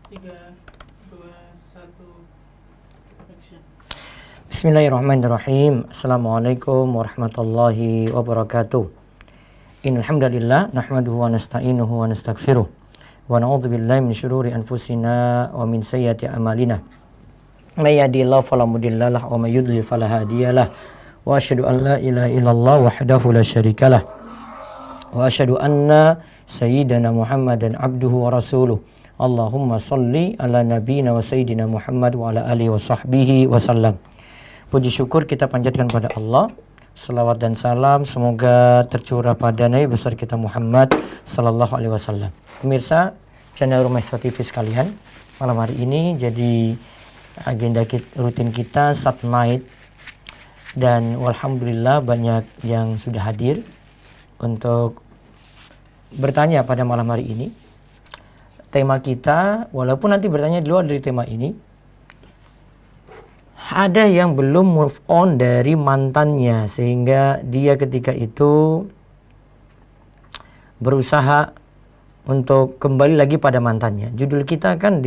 3, 2, 1, action. Bismillahirrahmanirrahim. Assalamualaikum warahmatullahi wabarakatuh. Innal hamdalillah nahmaduhu wa nasta'inuhu wa nastaghfiruh wa na'udzu billahi min syururi anfusina wa min sayyiati a'malina. May yahdihillahu fala mudhillalah wa may yudlil fala hadiyalah. Wa asyhadu an la ilaha illallah wahdahu la syarikalah. Wa asyhadu anna sayyidana Muhammadan abduhu wa rasuluh. Allahumma salli ala nabiyyina wa sayyidina Muhammad wa ala alihi wa sahbihi wa sallam. Puji syukur kita panjatkan pada Allah. Salawat dan salam semoga tercurah pada Nabi besar kita Muhammad sallallahu alaihi wasallam. Pemirsa channel Rumah Isra TV sekalian, malam hari ini jadi agenda rutin kita Sat Night, dan alhamdulillah banyak yang sudah hadir untuk bertanya pada malam hari ini. Tema kita, walaupun nanti bertanya di luar dari tema ini, ada yang belum move on dari mantannya sehingga dia ketika itu berusaha untuk kembali lagi pada mantannya. Judul kita kan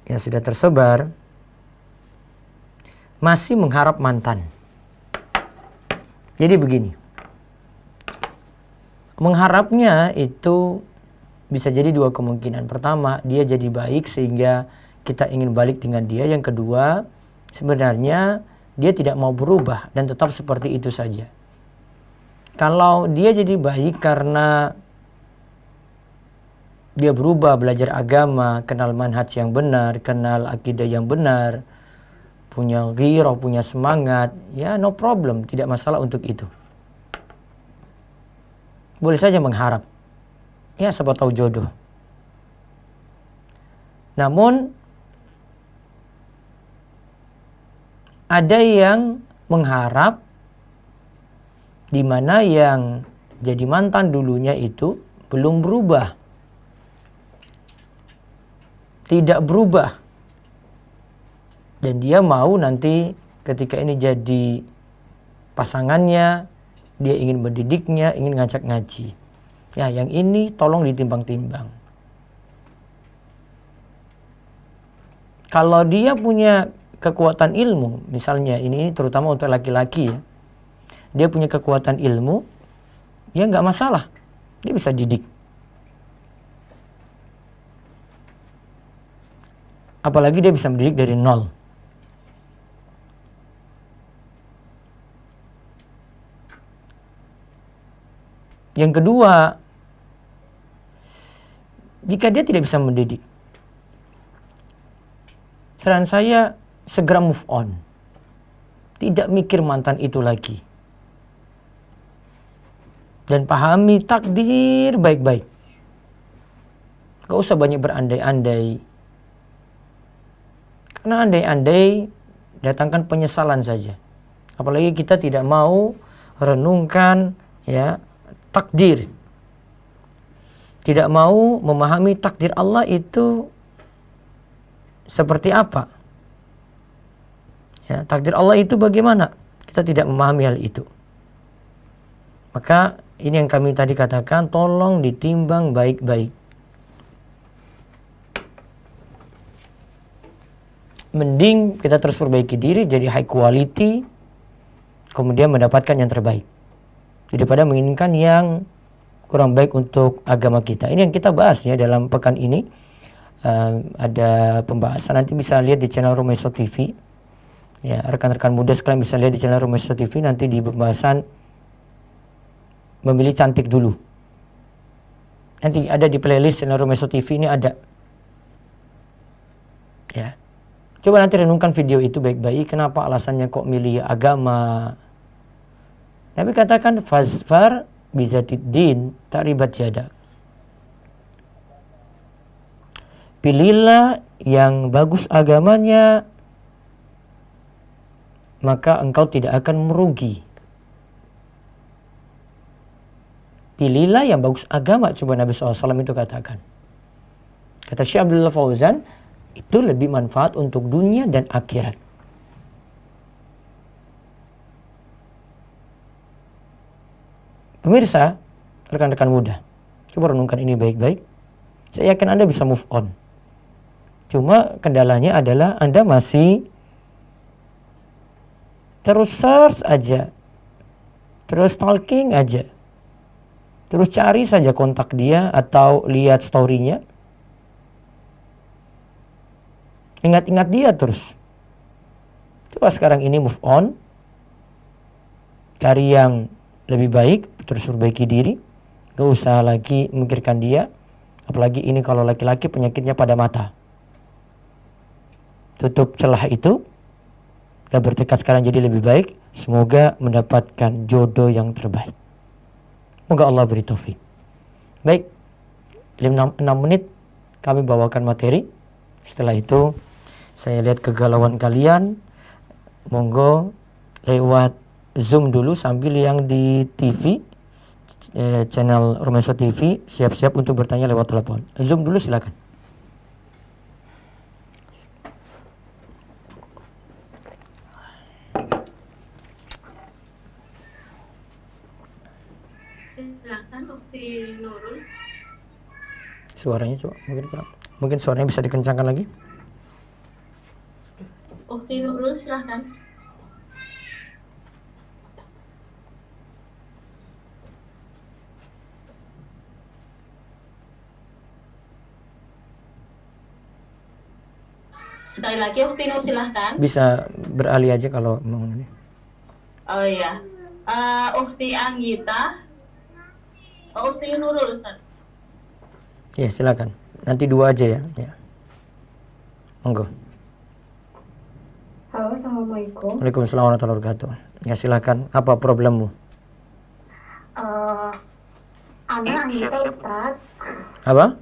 sudah tersebar, masih mengharap mantan. Jadi begini, mengharapnya itu bisa jadi dua kemungkinan. Pertama, dia jadi baik sehingga kita ingin balik dengan dia. Yang kedua, sebenarnya dia tidak mau berubah dan tetap seperti itu saja. Kalau dia jadi baik karena dia berubah, belajar agama, kenal manhaj yang benar, kenal akidah yang benar, punya ghirah, punya semangat, ya no problem, tidak masalah untuk itu. Boleh saja mengharap, ya siapa tahu jodoh. Namun ada yang mengharap di mana yang jadi mantan dulunya itu belum berubah, tidak berubah, dan dia mau nanti ketika ini jadi pasangannya, dia ingin mendidiknya, ingin ngajak ngaji. Ya, yang ini tolong ditimbang-timbang. Kalau dia punya kekuatan ilmu, misalnya ini terutama untuk laki-laki ya, dia punya kekuatan ilmu, ya nggak masalah, dia bisa didik. Apalagi dia bisa mendidik dari nol. Yang kedua, jika dia tidak bisa mendidik, saran saya segera move on. Tidak mikir mantan itu lagi. Dan pahami takdir baik-baik. Gak usah banyak berandai-andai. Karena andai-andai datangkan penyesalan saja. Apalagi kita tidak mau renungkan ya takdir. Tidak mau memahami takdir Allah itu seperti apa. Ya, takdir Allah itu bagaimana? Kita tidak memahami hal itu. Maka ini yang kami tadi katakan, tolong ditimbang baik-baik. Mending kita terus perbaiki diri jadi high quality, kemudian mendapatkan yang terbaik, daripada menginginkan yang kurang baik untuk agama kita. Ini yang kita bahas ya dalam pekan ini. Ada pembahasan, nanti bisa lihat di channel Rumah Isra TV. Ya, rekan-rekan muda sekalian bisa lihat di channel Rumah Isra TV, nanti di pembahasan memilih cantik dulu. Nanti ada di playlist channel Rumah Isra TV ini ada. Ya. Coba nanti renungkan video itu baik-baik, kenapa alasannya kok milih agama. Nabi katakan fazfar bizatiddin ta'ribat yadak. Pilihlah yang bagus agamanya, maka engkau tidak akan merugi. Pilihlah yang bagus agama, coba Nabi SAW itu katakan. Kata Syekh Abdullah Fauzan, itu lebih manfaat untuk dunia dan akhirat. Pemirsa, rekan-rekan muda, coba renungkan ini baik-baik. Saya yakin Anda bisa move on. Cuma kendalanya adalah Anda masih terus search aja, terus stalking aja, terus cari saja kontak dia atau lihat story-nya. Ingat-ingat dia terus. Coba sekarang ini move on, cari yang lebih baik, terus perbaiki diri. Gak usah lagi memikirkan dia. Apalagi ini kalau laki-laki penyakitnya pada mata. Tutup celah itu. Dan bertekad sekarang jadi lebih baik. Semoga mendapatkan jodoh yang terbaik. Semoga Allah beri taufik. Baik, 6 menit kami bawakan materi. Setelah itu saya lihat kegalauan kalian. Monggo lewat Zoom dulu sambil yang di TV, channel Romeso TV, siap-siap untuk bertanya lewat telepon. Zoom dulu silakan. Silakan Ukti Nurul. Suaranya coba mungkin suaranya bisa dikencangkan lagi. Ukti Nurul silahkan. Sekali lagi Ukti Nurul silahkan. Bisa beralih aja kalau mau ini. Oh iya. Ukti Anggita. Ukti Nurul Ustaz. Ya silakan. Nanti 2 aja ya. Ya. Monggo. Halo, Assalamualaikum. Waalaikumsalam warahmatullahi wabarakatuh. Ya silakan. Apa problemmu? Ana Anggita Ustaz. Apa?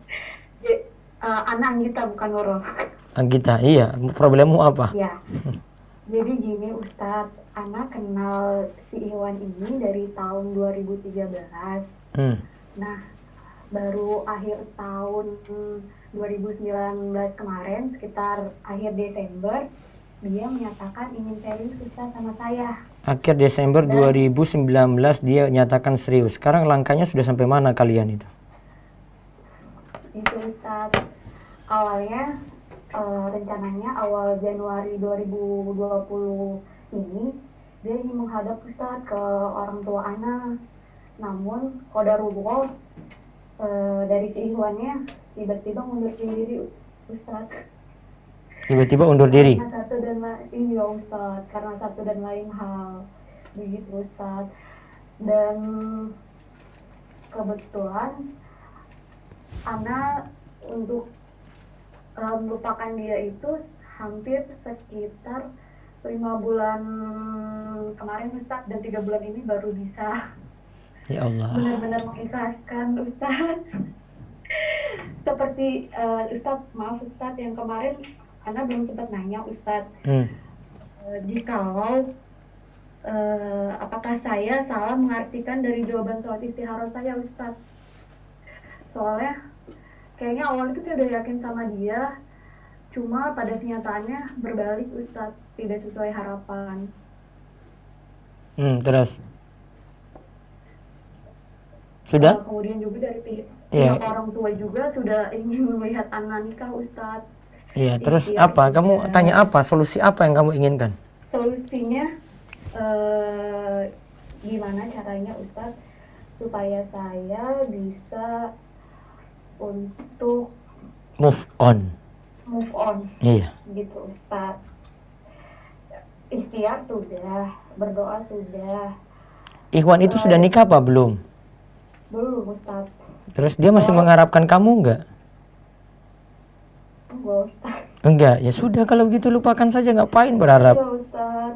Ana Anggita bukan Nurul. Anggita, iya. Problemmu apa? Ya. Jadi gini Ustaz, Ana kenal si Iwan ini dari tahun 2013. Nah, baru akhir tahun 2019 kemarin, sekitar akhir Desember, dia menyatakan ingin serius Ustaz sama saya. Akhir Desember 2019 dia nyatakan serius. Sekarang langkahnya sudah sampai mana kalian itu? Itu Ustaz. Awalnya rencananya awal Januari 2020 ini dia ingin menghadap Ustaz ke orang tua Ana. Namun qadarullah dari keikhwannya tiba-tiba mundurkan diri Ustaz. Tiba-tiba undur diri. Iya Ustaz, karena satu dan lain hal. Begitu Ustaz. Dan kebetulan Ana untuk melupakan dia itu hampir sekitar 5 bulan kemarin Ustaz, dan 3 bulan ini baru bisa Ya Allah. benar-benar mengikhlaskan Ustaz. Seperti Ustaz, maaf Ustaz, yang kemarin Ana belum sempat nanya Ustaz, jikalau apakah saya salah mengartikan dari jawaban sholat istikharah saya Ustaz. Soalnya kayaknya awal itu saya udah yakin sama dia, cuma pada kenyataannya berbalik Ustaz, tidak sesuai harapan. Terus? Sudah? Kemudian juga dari pihak orang tua juga sudah ingin melihat Ana nikah Ustaz. Iya, terus apa? Kamu tanya apa? Solusi apa yang kamu inginkan? Solusinya gimana caranya Ustaz supaya saya bisa untuk Move on. Iya. Gitu Ustaz. Ikhtiar sudah, berdoa sudah. Ikhwan itu sudah nikah apa belum? Belum Ustaz. Terus dia masih mengharapkan kamu enggak? Enggak Ustaz. Enggak, ya sudah kalau begitu lupakan saja, ngapain berharap? Iya Ustaz.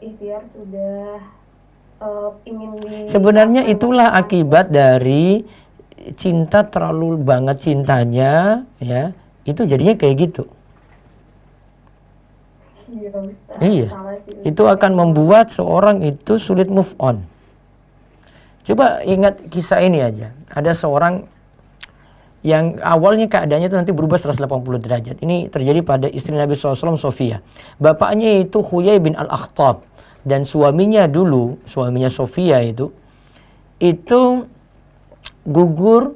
Ikhtiar sudah, ingin Sebenarnya itulah akibat dari cinta terlalu banget cintanya, ya. Itu jadinya kayak gitu. Iya Ustaz. Iya. Salah sih, Ustaz. Itu akan membuat seorang itu sulit move on. Coba ingat kisah ini aja. Ada seorang yang awalnya keadaannya itu nanti berubah 180 derajat. Ini terjadi pada istri Nabi SAW, Sofia. Bapaknya itu Huyai bin Al-Akhtab. Dan suaminya dulu, suaminya Sofia itu gugur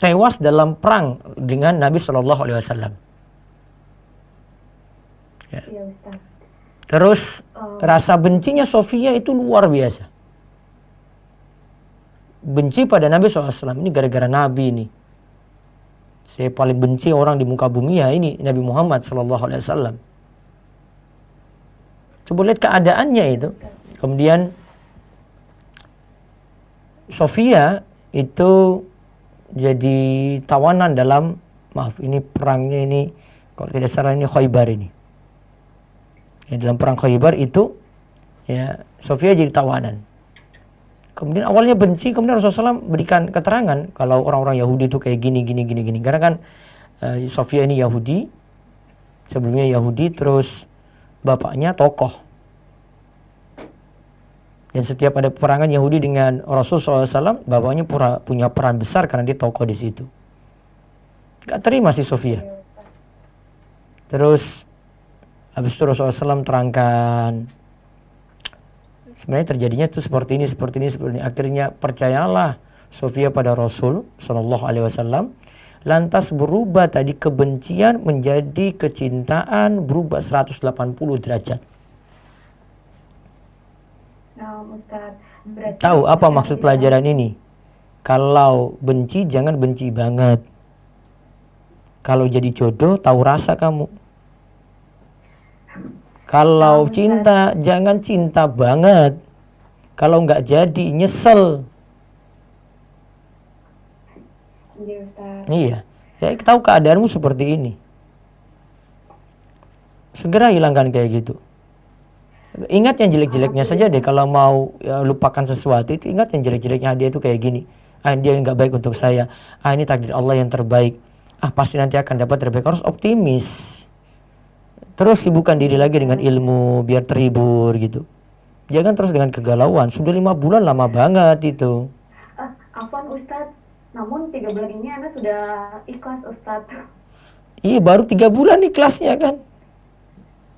tewas dalam perang dengan Nabi Shallallahu Alaihi Wasallam. Ya. Iya Ustaz. Terus rasa bencinya Sofia itu luar biasa. Benci pada Nabi SAW. Ini gara-gara Nabi ini. Saya paling benci orang di muka bumi ya ini Nabi Muhammad SAW. Coba lihat keadaannya itu. Kemudian Sofia itu jadi tawanan dalam, maaf ini perangnya ini, kalau tidak salah ini Khaybar ini. Ya, dalam perang Khaybar itu ya Sofia jadi tawanan. Kemudian awalnya benci, kemudian Rasulullah SAW berikan keterangan kalau orang-orang Yahudi itu kayak gini. Karena kan Sofia ini Yahudi, sebelumnya Yahudi, terus bapaknya tokoh. Dan setiap ada peperangan Yahudi dengan Rasulullah SAW, bapaknya punya peran besar karena dia tokoh di situ. Gak terima si Sofia. Terus habis itu Rasulullah SAW terangkan, sebenarnya terjadinya itu seperti ini. Akhirnya percayalah Sofia pada Rasul Shallallahu Alaihi Wasallam. Lantas berubah tadi kebencian menjadi kecintaan, berubah 180 derajat. Nah, Ustaz, berarti Tahu apa maksud pelajaran ini? Kalau benci jangan benci banget. Kalau jadi jodoh tahu rasa kamu. Kalau cinta jangan cinta banget. Kalau nggak jadi nyesel. Iya Ustaz. Iya. Ya, tahu keadaanmu seperti ini. Segera hilangkan kayak gitu. Ingat yang jelek-jeleknya saja deh. Kalau mau ya, lupakan sesuatu itu ingat yang jelek-jeleknya, dia itu kayak gini. Dia nggak baik untuk saya. Ini takdir Allah yang terbaik. Pasti nanti akan dapat terbaik. Harus optimis. Terus sibukkan diri lagi dengan ilmu biar terhibur gitu. Jangan terus dengan kegalauan. Sudah 5 bulan lama banget itu. Afwan Ustaz, namun 3 bulan ini Anda sudah ikhlas Ustaz. Iya baru 3 bulan ikhlasnya kan.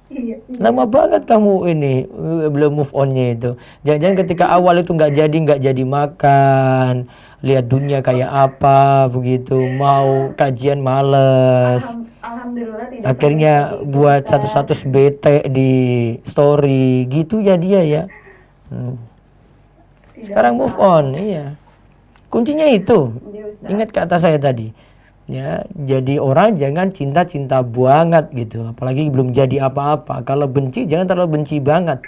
Iya. Lama banget kamu ini belum move onnya itu. Jangan-jangan ketika awal itu nggak jadi makan, lihat dunia kayak apa begitu, mau kajian males. Alhamdulillah tidak. Akhirnya buat status bete di story gitu ya dia ya. Sekarang move on, iya. Kuncinya itu. Ingat kata saya tadi. Ya, jadi orang jangan cinta banget gitu, apalagi belum jadi apa-apa. Kalau benci jangan terlalu benci banget.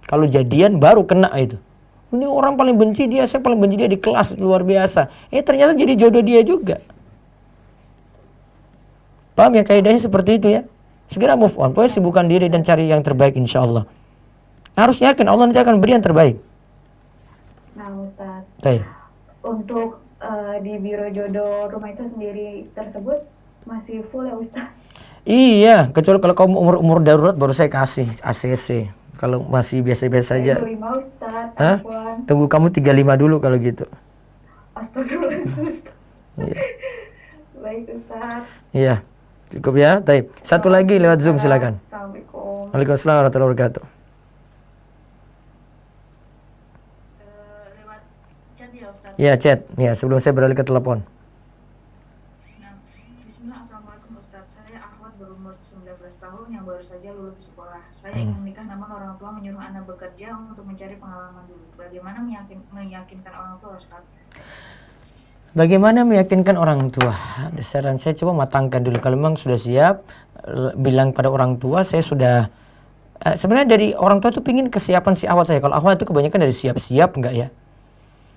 Kalau jadian baru kena itu. Ini orang paling benci dia, saya paling benci dia di kelas, luar biasa. Ternyata jadi jodoh dia juga. Paham ya kaidahnya seperti itu ya? Segera move on, pokoknya sibukkan diri dan cari yang terbaik insya Allah. Harus yakin Allah nanti akan beri yang terbaik. Nah Ustaz, untuk di biro jodoh rumah itu sendiri tersebut masih full ya Ustaz? Iya, kecuali kalau kamu umur darurat baru saya kasih ACC. Kalau masih biasa-biasa saja. 25 Ustaz. Tunggu kamu 35 dulu kalau gitu. Astagfirullah. Iya. Baik Ustaz. Iya. Cukup ya. Baik. Satu lagi lewat Zoom silakan. Assalamualaikum. Waalaikumsalam warahmatullahi wabarakatuh. Ya chat, ya sebelum saya beralih ke telepon. Bismillah, Assalamualaikum Ustaz. Saya Ahwat berumur 19 tahun yang baru saja lulus sekolah. Saya ingin menikah namun orang tua menyuruh anak bekerja untuk mencari pengalaman dulu. Bagaimana meyakinkan orang tua Ustaz? Bagaimana meyakinkan orang tua? Saran saya coba matangkan dulu. Kalau memang sudah siap, bilang pada orang tua saya sudah. Sebenarnya dari orang tua itu pingin kesiapan si Ahwat saya. Kalau Ahwat itu kebanyakan dari siap-siap enggak ya?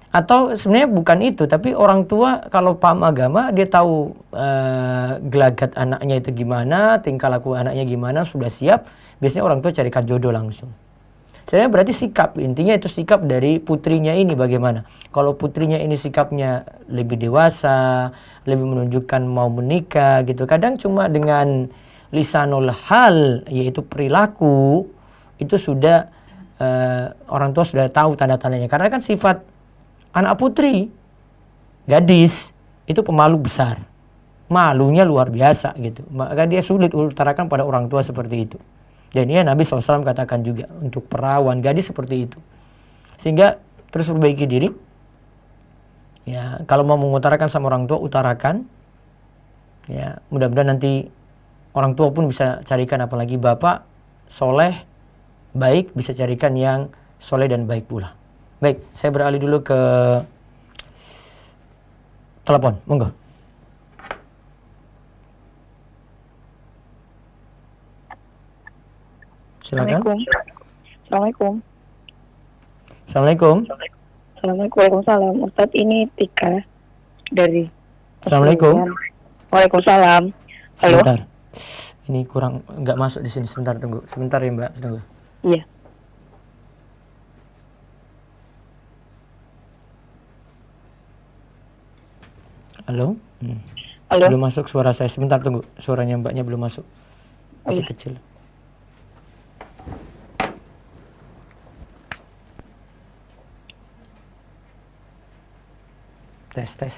Atau sebenarnya bukan itu, tapi orang tua kalau paham agama dia tahu gelagat anaknya itu gimana, tingkah laku anaknya gimana, sudah siap, biasanya orang tua carikan jodoh langsung. Sebenarnya berarti sikap, intinya itu sikap dari putrinya ini bagaimana. Kalau putrinya ini sikapnya lebih dewasa, lebih menunjukkan mau menikah gitu, kadang cuma dengan lisanul hal, yaitu perilaku, itu sudah orang tua sudah tahu tanda-tandanya. Karena kan sifat anak putri, gadis, itu pemalu besar. Malunya luar biasa gitu. Maka dia sulit utarakan pada orang tua seperti itu. Dan ini Nabi SAW katakan juga untuk perawan gadis seperti itu. Sehingga terus perbaiki diri. Ya, kalau mau mengutarakan sama orang tua, utarakan. Ya, mudah-mudahan nanti orang tua pun bisa carikan, apalagi bapak soleh, baik, bisa carikan yang soleh dan baik pula. Baik, saya beralih dulu ke telepon, monggo. Silakan. Assalamualaikum. Assalamualaikum. Assalamualaikum. Waalaikumsalam. Ustadz, ini Tika dari. Assalamualaikum. Waalaikumsalam. Halo. Sebentar. Ini kurang, nggak masuk di sini. Sebentar, tunggu. Sebentar ya Mbak, tunggu. Iya. Halo. Halo. Belum masuk suara saya. Sebentar, tunggu. Suaranya Mbaknya belum masuk. Masih Iya. kecil. Tes.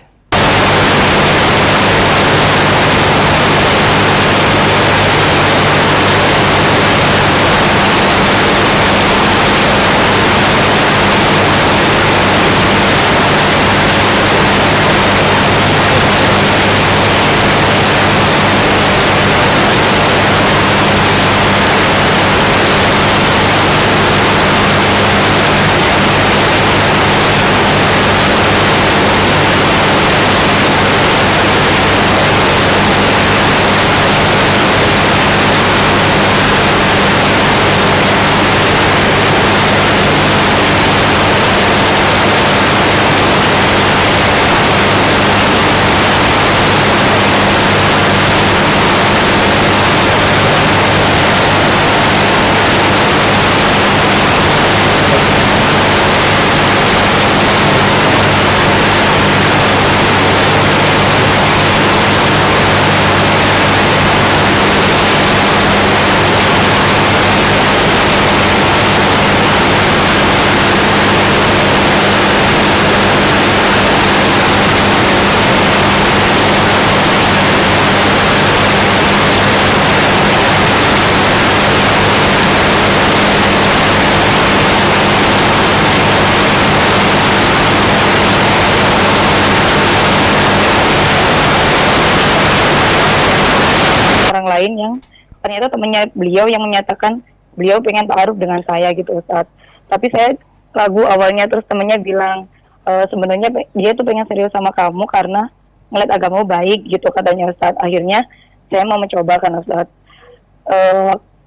Orang lain yang ternyata temannya beliau yang menyatakan beliau pengen ta'aruf dengan saya gitu Ustadz. Tapi saya ragu awalnya, terus temannya bilang sebenarnya dia tuh pengen serius sama kamu karena ngeliat agamamu baik gitu katanya Ustadz. Akhirnya saya mau mencoba kan Ustadz.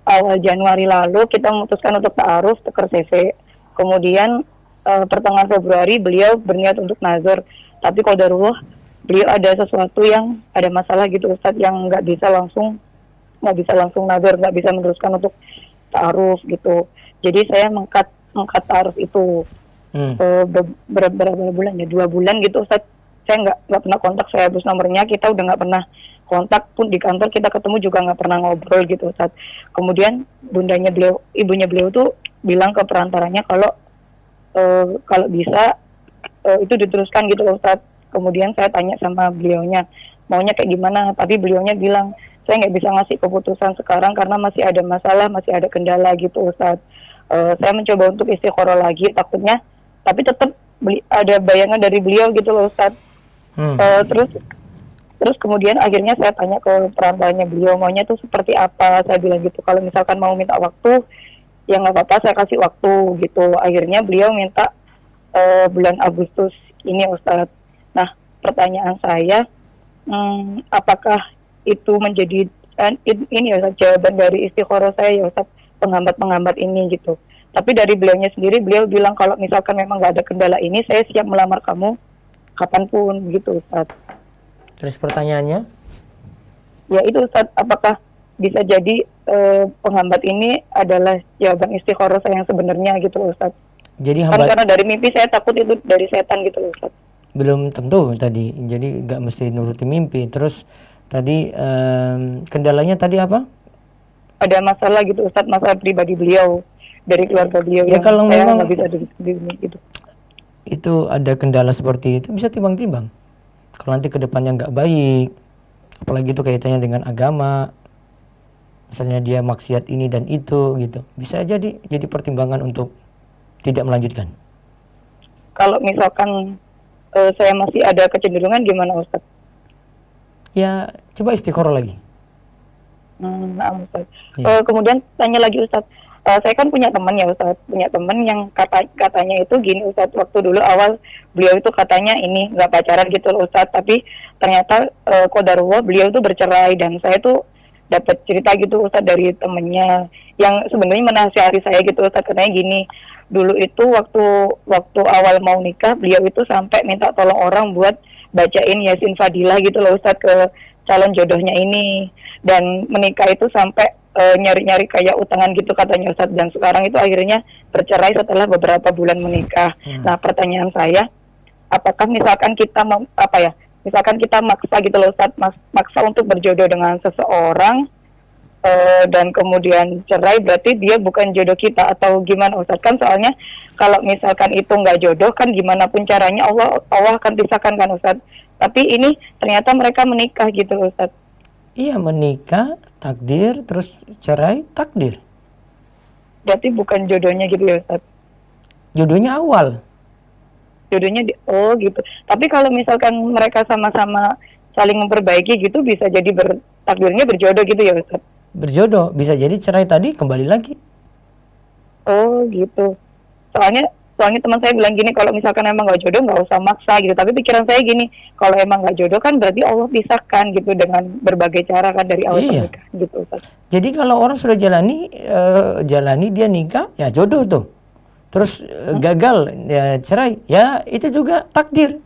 Awal Januari lalu kita memutuskan untuk ta'aruf tuker CV. Kemudian pertengahan Februari beliau berniat untuk nazar. Tapi qadarullah beliau ada sesuatu yang ada masalah gitu Ustadz, yang nggak bisa langsung nazar, nggak bisa meneruskan untuk ta'aruf gitu. Jadi saya mengkat ta'aruf itu berapa bulan ya, 2 bulan gitu Ustadz. Saya nggak pernah kontak, saya hapus nomornya, kita udah nggak pernah kontak pun, di kantor kita ketemu juga nggak pernah ngobrol gitu Ustadz. Kemudian ibunya beliau tuh bilang ke perantaranya kalau bisa itu diteruskan gitu Ustadz. Kemudian saya tanya sama beliaunya maunya kayak gimana, tapi beliaunya bilang saya nggak bisa ngasih keputusan sekarang karena masih ada masalah, masih ada kendala gitu Ustadz. Saya mencoba untuk istiqoroh lagi takutnya, tapi tetap ada bayangan dari beliau gitu loh Ustadz. Terus kemudian akhirnya saya tanya ke perantaranya beliau maunya tuh seperti apa. Saya bilang gitu, kalau misalkan mau minta waktu ya nggak apa-apa, saya kasih waktu gitu. Akhirnya beliau minta bulan Agustus ini Ustadz. Nah, pertanyaan saya, apakah itu menjadi ini ya jawaban dari istiqoroh saya ya Ustaz, penghambat-penghambat ini gitu. Tapi dari beliaunya sendiri, beliau bilang kalau misalkan memang nggak ada kendala ini, saya siap melamar kamu kapanpun gitu Ustaz. Terus pertanyaannya? Ya itu Ustaz, apakah bisa jadi penghambat ini adalah jawaban istiqoroh saya yang sebenarnya gitu Ustaz. Jadi kan karena dari mimpi saya takut itu dari setan gitu Ustaz. Belum tentu tadi, jadi nggak mesti nuruti mimpi. Terus tadi kendalanya tadi apa? Ada masalah gitu Ustadz, masalah pribadi beliau dari keluarga beliau ya, yang kalau saya memang nggak bisa diri gitu. Itu ada kendala seperti itu bisa timbang-timbang. Kalau nanti kedepannya nggak baik, apalagi itu kaitannya dengan agama, misalnya dia maksiat ini dan itu gitu, bisa jadi pertimbangan untuk tidak melanjutkan. Kalau misalkan saya masih ada kecenderungan gimana Ustaz? Ya, coba istikharah lagi. Nah, Ustaz. Iya. Kemudian tanya lagi Ustaz, saya kan punya teman ya Ustaz, punya teman yang katanya itu gini Ustaz, waktu dulu awal beliau itu katanya ini nggak pacaran gitu loh Ustaz, tapi ternyata qadarullah beliau itu bercerai, dan saya tuh dapat cerita gitu Ustaz dari temennya yang sebenarnya menasihati saya gitu Ustaz, katanya gini, dulu itu waktu awal mau nikah beliau itu sampai minta tolong orang buat bacain Yasin Fadilah gitu loh Ustaz ke calon jodohnya ini, dan menikah itu sampai nyari-nyari kayak utangan gitu katanya Ustaz, dan sekarang itu akhirnya bercerai setelah beberapa bulan menikah. Nah, pertanyaan saya, apakah misalkan kita misalkan kita maksa gitu loh Ustaz, maksa untuk berjodoh dengan seseorang dan kemudian cerai, berarti dia bukan jodoh kita atau gimana Ustaz? Kan soalnya kalau misalkan itu nggak jodoh kan gimana pun caranya Allah akan pisahkan kan Ustaz. Tapi ini ternyata mereka menikah gitu loh Ustaz. Iya, menikah takdir, terus cerai takdir. Berarti bukan jodohnya gitu ya Ustaz. Jodohnya awal. Jodohnya oh gitu. Tapi kalau misalkan mereka sama-sama saling memperbaiki gitu bisa jadi takdirnya berjodoh gitu ya Ustaz. Berjodoh, bisa jadi cerai tadi kembali lagi. Oh gitu. Soalnya teman saya bilang gini, kalau misalkan emang nggak jodoh nggak usah maksa gitu. Tapi pikiran saya gini, kalau emang nggak jodoh kan berarti Allah pisahkan gitu dengan berbagai cara kan dari awal pernikahan gitu Ustaz. Jadi kalau orang sudah jalani dia nikah, ya jodoh tuh. Terus gagal, ya cerai, ya itu juga takdir.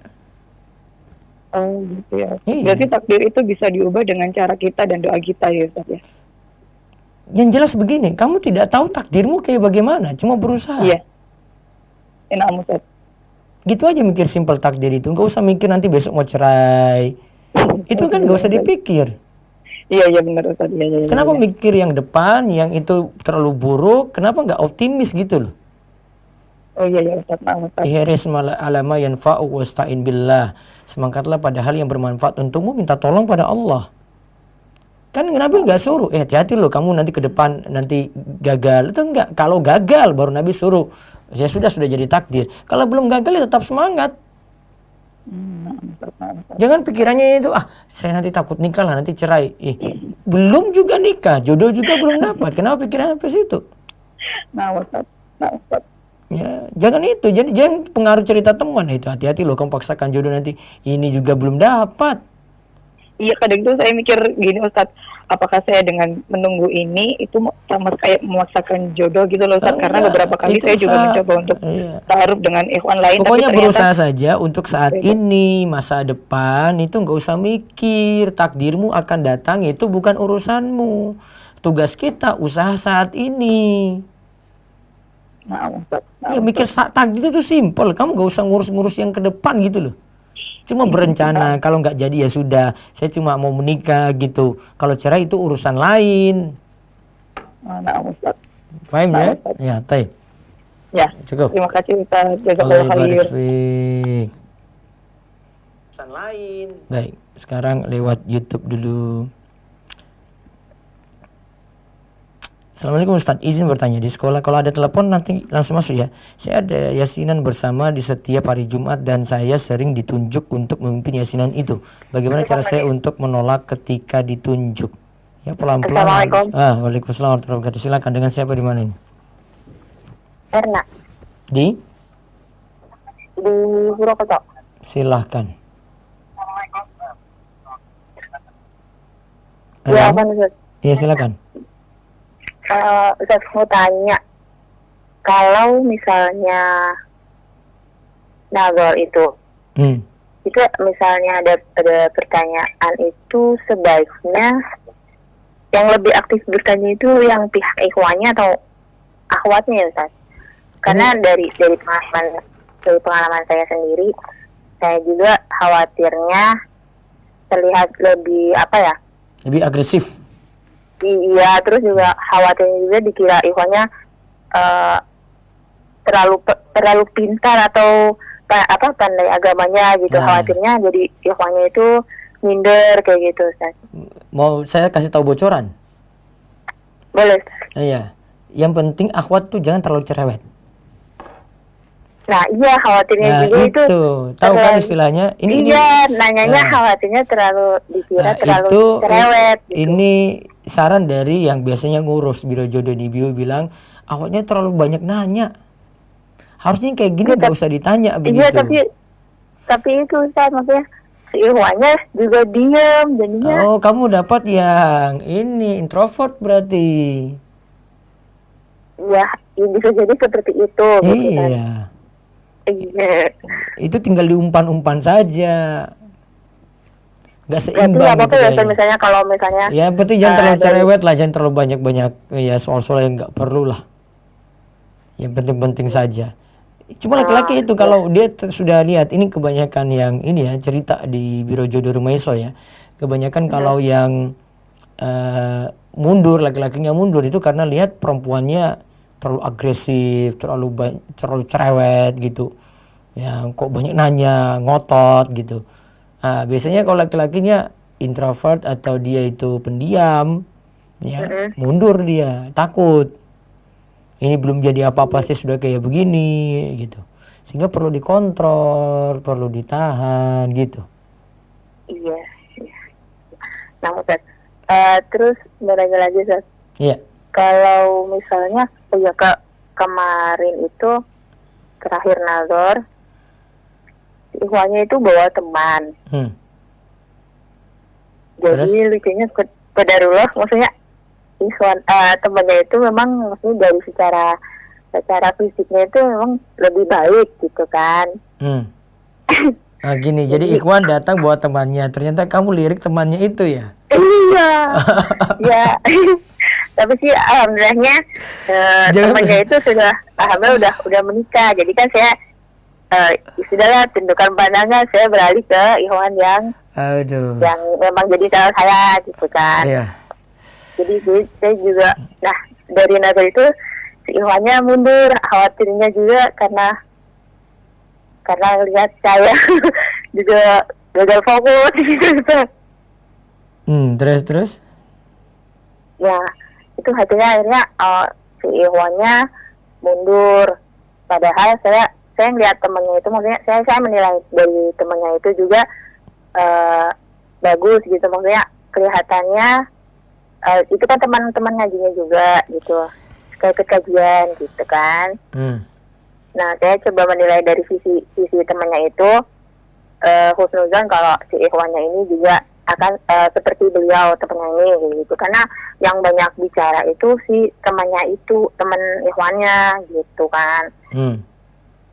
Oh gitu ya. Iya. Berarti takdir itu bisa diubah dengan cara kita dan doa kita ya Ustaz ya. Yang jelas begini, kamu tidak tahu takdirmu kayak bagaimana, cuma berusaha. Iya. Enak Ustaz. Gitu aja mikir simpel takdir itu, nggak usah mikir nanti besok mau cerai. Itu kan nggak usah dipikir. Iya benar Ustaz. Iya. Kenapa mikir yang depan, yang itu terlalu buruk? Kenapa nggak optimis gitu loh? Oh iya Ustaz. Ihris alama yanfa'u wasta'in billah. Semangatlah pada hal yang bermanfaat untukmu, minta tolong pada Allah. Kan Nabi nggak suruh, hati-hati loh kamu nanti ke depan nanti gagal. Itu enggak. Kalau gagal baru Nabi suruh. Ya sudah jadi takdir. Kalau belum gagal ya tetap semangat. Jangan pikirannya itu, saya nanti takut nikah lah, nanti cerai. Belum juga nikah, jodoh juga belum dapat. Kenapa pikirannya ke situ? Nah Ustaz. Ya, jangan itu. Jadi jangan pengaruh cerita teman itu. Hati-hati loh kamu paksakan jodoh nanti ini juga belum dapat. Iya, kadang itu saya mikir gini Ustaz, apakah saya dengan menunggu ini itu sama kayak memaksakan jodoh gitu loh Ustaz, karena beberapa kali saya juga mencoba untuk ta'aruf dengan ikhwan lain. Pokoknya tapi berusaha saja untuk saat ini, masa depan itu nggak usah mikir, takdirmu akan datang, itu bukan urusanmu. Tugas kita usaha saat ini. Nah Ustaz. Ya mikir takdir itu simpel, kamu nggak usah ngurus-ngurus yang ke depan gitu loh. Cuma berencana, kalau nggak jadi ya sudah, saya cuma mau menikah gitu. Kalau cerai itu urusan lain. Nah Ustaz. Paham ya? Ya, taib. Ya, cukup. Terima kasih Ustaz. Jazakallahu khair. Urusan lain. Baik, sekarang lewat YouTube dulu. Assalamualaikum Ustaz, izin bertanya, di sekolah kalau ada telepon nanti langsung masuk ya. Saya ada yasinan bersama di setiap hari Jumat dan saya sering ditunjuk untuk memimpin yasinan itu. Bagaimana cara saya untuk menolak ketika ditunjuk? Ya pelan-pelan. Assalamualaikum. Waalaikumsalam warahmatullahi wabarakatuh. Silakan, dengan siapa di mana ini? Erna. Di Purwokerto. Silahkan. Ya, Ustaz. Iya silakan. Ustaz mau tanya, kalau misalnya nazar itu misalnya ada pertanyaan itu sebaiknya yang lebih aktif bertanya itu yang pihak ikhwannya atau akhwatnya ya Ustaz? Karena dari pengalaman saya sendiri, saya juga khawatirnya terlihat lebih lebih agresif. Iya, terus juga khawatirnya juga dikira ikhwannya terlalu pintar atau pandai agamanya gitu. Khawatirnya jadi ikhwannya itu minder kayak gitu Ustaz. Mau saya kasih tahu bocoran? Boleh. Iya. Yang penting akhwat tuh jangan terlalu cerewet. Nah iya khawatirnya Nah juga itu. tahu kan istilahnya ini Iya, nanyanya Nah. khawatirnya terlalu dikira terlalu itu cerewet gitu. ini saran dari yang biasanya ngurus biro jodoh di bio bilang awalnya terlalu banyak nanya. Harusnya kayak gini gak usah ditanya begitu. Iya tapi itu Ustaz, maksudnya si Ikhwannya juga diem jadinya. Oh, kamu dapat yang ini introvert berarti. Ya bisa jadi seperti itu gitu kan. Iya. Iya. Itu tinggal diumpan-umpan saja. Gak Berarti seimbang nggak apa-apa gitu ya kayaknya. misalnya kalau misalnya Ya, berarti jangan terlalu dari- cerewet lah, jangan terlalu banyak-banyak ya soal-soal yang nggak perlu lah. Yang penting-penting saja. Cuma laki-laki itu kalau dia sudah lihat ini kebanyakan yang ini ya cerita di Biro Jodoh Rumaiso ya. Kebanyakan kalau yang mundur, laki-lakinya mundur itu karena lihat perempuannya terlalu agresif, terlalu cerewet gitu. Ya, kok banyak nanya, ngotot gitu. Nah, biasanya kalau laki-lakinya introvert atau dia itu pendiam, ya mundur dia, takut. Ini belum jadi apa-apa sih sudah kayak begini gitu. Sehingga perlu dikontrol, perlu ditahan gitu. Iya. Nah Ustaz, terus berlagi lagi Ustaz. Iya. Kalau misalnya kemarin itu terakhir nazar, Ikhwannya itu bawa teman. Jadi lucunya qadarullah, maksudnya Ikhwan temannya itu memang maksudnya dari secara fisiknya itu memang lebih baik gitu kan. Nah gini, jadi Ikhwan datang bawa temannya, ternyata kamu lirik temannya itu ya? Iya. Ya. Tapi sih alhamdulillahnya temannya itu sudah alhamdulillah udah menikah. Jadi kan saya istilahnya tindakan pandangan saya beralih ke Ikhwan yang memang jadi salah saya gitu kan. Iya. Jadi saya juga, nah dari nazar itu si Ikhwannya mundur, khawatirnya juga karena lihat saya juga gagal fokus gitu. Terus? Ya, itu hatinya akhirnya si Ikhwannya mundur. Padahal saya ngeliat temannya itu, maksudnya saya menilai dari temannya itu juga bagus gitu, maksudnya kelihatannya itu kan teman-teman ngajinya juga gitu, kayak kajian gitu kan. Nah, saya coba menilai dari sisi temannya itu husnuzan kalau si Ikhwannya ini juga akan seperti beliau temannya ini gitu, karena yang banyak bicara itu si temannya itu, teman Ikhwannya gitu kan.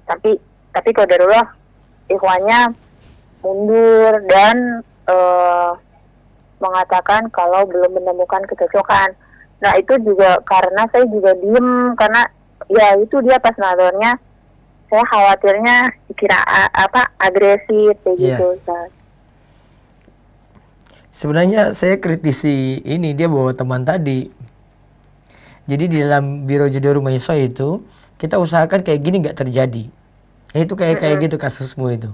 Tapi qadarullah Ikhwannya mundur dan mengatakan kalau belum menemukan kecocokan. Nah itu juga karena saya juga diem, karena ya itu dia pas nazarnya saya khawatirnya dikira agresif kayak gitu. Sebenarnya saya kritisi ini, dia bawa teman tadi. Jadi di dalam Biro Jodoh Rumaiso itu kita usahakan kayak gini nggak terjadi. Itu kayak gitu kasusmu itu.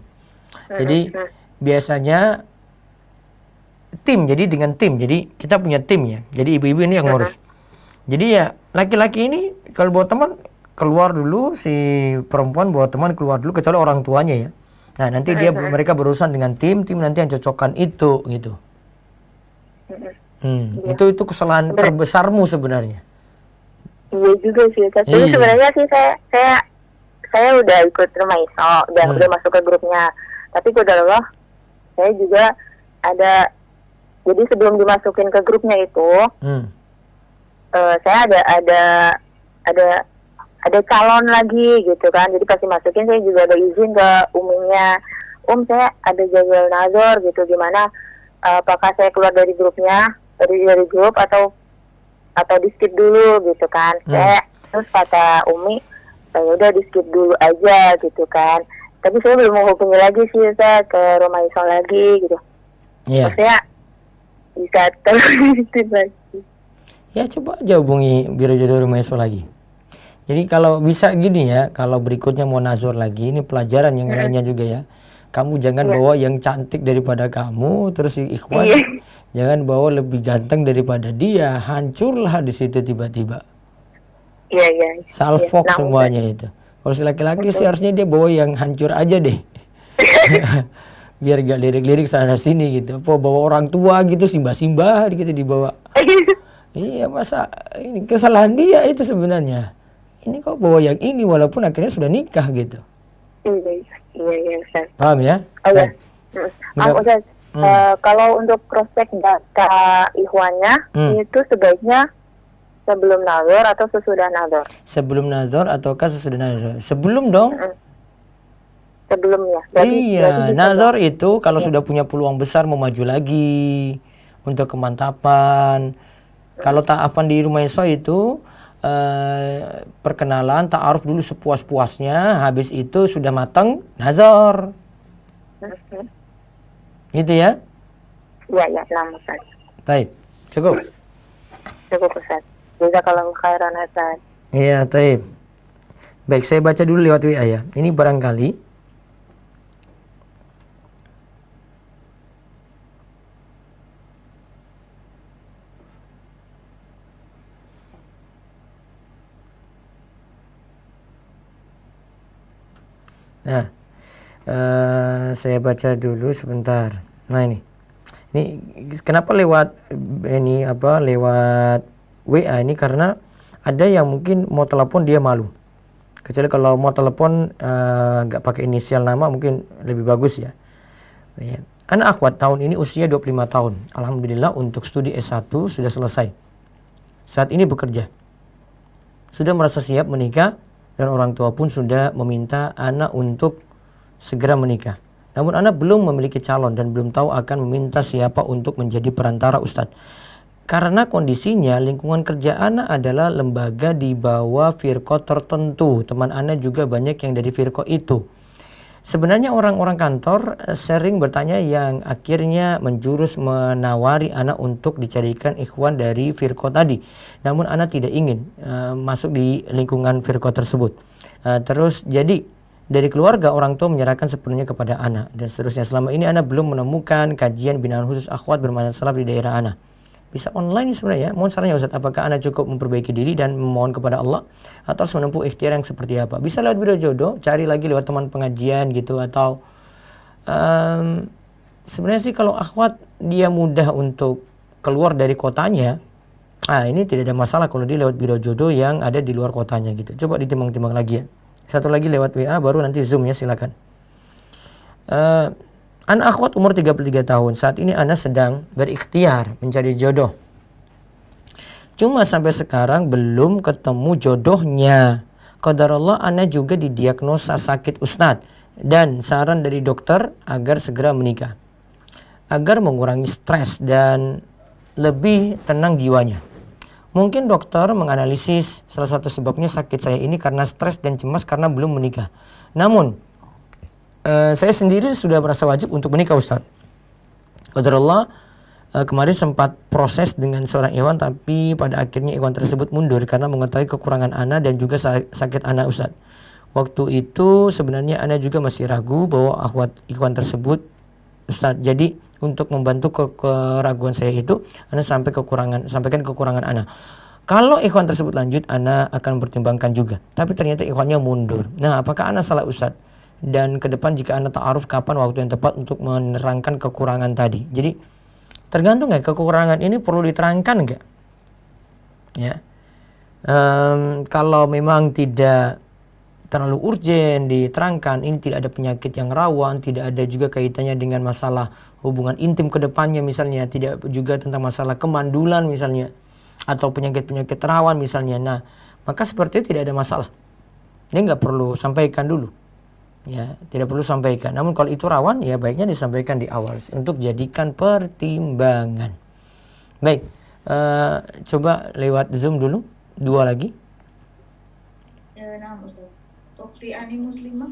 Jadi biasanya jadi dengan tim. Jadi kita punya tim ya. Jadi ibu-ibu ini yang ngurus. Jadi ya laki-laki ini kalau bawa teman keluar dulu, si perempuan bawa teman keluar dulu kecuali orang tuanya ya. Nah, nanti mereka berurusan dengan tim nanti yang cocokkan itu gitu. Itu kesalahan terbesarmu sebenarnya. Iya juga sih. Tapi sebenarnya sih saya udah ikut Rumaiso, udah masuk ke grupnya. Tapi qadarullah saya juga ada. Jadi sebelum dimasukin ke grupnya itu, saya ada calon lagi gitu kan. Jadi pasti masukin saya juga ada izin ke uminya. Saya ada jadwal nazar gitu, gimana? Apakah saya keluar dari grupnya, dari grup atau di skip dulu gitu kan? Terus kata umi, ya udah di skip dulu aja gitu kan. Tapi saya belum menghubungi lagi sih saya ke Rumaiso lagi gitu. Maksudnya bisa terus lagi. Ya coba aja hubungi Biro Jodoh Rumaiso lagi. Jadi kalau bisa gini ya, kalau berikutnya mau nazar lagi, ini pelajaran yang lainnya juga ya. Kamu jangan bawa yang cantik daripada kamu, terus si Ikhwan jangan bawa lebih ganteng daripada dia, hancurlah di situ tiba-tiba. Salfok semuanya itu. Kalau si laki-laki sih harusnya dia bawa yang hancur aja deh. Biar gak lirik-lirik sana sini gitu. Apa bawa orang tua gitu, simbah-simbah gitu dibawa. Iya, masa ini kesalahan dia itu sebenarnya. Ini kok bawa yang ini walaupun akhirnya sudah nikah gitu. Iya, Ustaz. Paham ya? Oh ya. Ustaz, kalau untuk prospek data ikhwannya itu sebaiknya sebelum nazar atau sesudah nazar? Sebelum nazar ataukah sesudah nazar? Sebelum dong. Sebelumnya. Iya, nazar itu kalau sudah punya peluang besar mau maju lagi untuk kemantapan. Kalau ta'afan di rumah Iswa itu perkenalan, ta'aruf dulu sepuas-puasnya, habis itu sudah matang, nazar. Gitu ya? Iya, nama Ustaz. Baik, cukup. Cukup Ustaz. Jazakallahu khairan Ustaz. Iya, baik. Baik, saya baca dulu lewat WA ya. Ini barangkali Nah, saya baca dulu sebentar. Nah ini kenapa lewat lewat WA ini, karena ada yang mungkin mau telepon dia malu. Kecuali kalau mau telepon nggak pakai inisial nama mungkin lebih bagus ya. Anak akhwat tahun ini usia 25 tahun. Alhamdulillah untuk studi S1 sudah selesai. Saat ini bekerja. Sudah merasa siap menikah. Dan orang tua pun sudah meminta anak untuk segera menikah. Namun anak belum memiliki calon dan belum tahu akan meminta siapa untuk menjadi perantara Ustadz. Karena kondisinya lingkungan kerja anak adalah lembaga di bawah firqah tertentu. Teman anak juga banyak yang dari firqah itu. Sebenarnya orang-orang kantor sering bertanya yang akhirnya menjurus menawari anak untuk dicarikan ikhwan dari firqah tadi. Namun anak tidak ingin masuk di lingkungan firqah tersebut. Terus jadi dari keluarga orang tua menyerahkan sepenuhnya kepada anak dan seterusnya. Selama ini anak belum menemukan kajian binaan khusus akhwat bermasalah di daerah anak. Bisa online sebenarnya. Mohon sarannya Ustaz, apakah anak cukup memperbaiki diri dan memohon kepada Allah atau harus menempuh ikhtiar yang seperti apa? Bisa lewat biro jodoh, cari lagi lewat teman pengajian gitu, atau sebenarnya sih kalau akhwat dia mudah untuk keluar dari kotanya, ini tidak ada masalah kalau dia lewat biro jodoh yang ada di luar kotanya gitu. Coba ditimbang-timbang lagi ya. Satu lagi lewat WA, baru nanti Zoom ya, silakan. Anak akhwat umur 33 tahun. Saat ini anak sedang berikhtiar mencari jodoh. Cuma sampai sekarang belum ketemu jodohnya. Qadarullah anak juga didiagnosa sakit Ustadz. Dan saran dari dokter agar segera menikah. Agar mengurangi stres dan lebih tenang jiwanya. Mungkin dokter menganalisis salah satu sebabnya sakit saya ini karena stres dan cemas karena belum menikah. Namun saya sendiri sudah merasa wajib untuk menikah Ustaz. Qadarullah kemarin sempat proses dengan seorang ikhwan, tapi pada akhirnya ikhwan tersebut mundur karena mengetahui kekurangan anak dan juga sakit anak Ustaz. Waktu itu sebenarnya anak juga masih ragu bahwa akhwat ikhwan tersebut Ustaz. Jadi untuk membantu keraguan saya itu, anak sampaikan kekurangan anak. Kalau ikhwan tersebut lanjut, anak akan mempertimbangkan juga. Tapi ternyata ikhwannya mundur. Nah, apakah anak salah Ustaz? Dan ke depan jika anak ta'aruf kapan waktu yang tepat untuk menerangkan kekurangan tadi. Jadi tergantung ya, kekurangan ini perlu diterangkan enggak? Ya. Kalau memang tidak terlalu urgen diterangkan, ini tidak ada penyakit yang rawan, tidak ada juga kaitannya dengan masalah hubungan intim ke depannya misalnya, tidak juga tentang masalah kemandulan misalnya, atau penyakit-penyakit rawan misalnya. Nah, maka seperti itu tidak ada masalah. Dia nggak perlu sampaikan dulu. Ya, tidak perlu sampaikan. Namun kalau itu rawan, ya baiknya disampaikan di awal untuk jadikan pertimbangan. Baik, coba lewat Zoom dulu, 2 lagi. Nah, Ustaz. Ukti Ani Muslimah.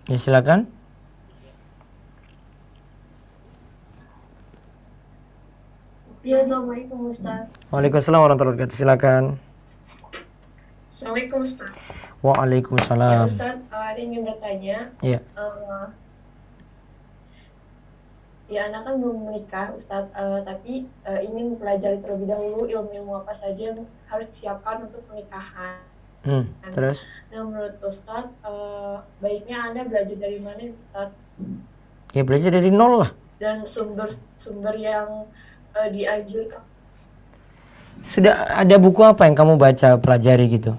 Ya, silakan. Ya, Assalamualaikum Ustaz. Waalaikumsalam warahmatullahi wabarakatuh. Silakan. Assalamualaikum Ustaz. Waalaikumsalam. Ya Ustaz, ada ingin bertanya. Iya. Ya, anak kan belum menikah, Ustadz, tapi ingin mempelajari terlebih dahulu ilmu-ilmu apa saja yang harus disiapkan untuk pernikahan. Terus? Nah, menurut Ustadz, baiknya Anda belajar dari mana, Ustadz? Ya belajar dari nol lah. Dan sumber-sumber yang dianjurkan. Sudah ada buku apa yang kamu baca, pelajari gitu?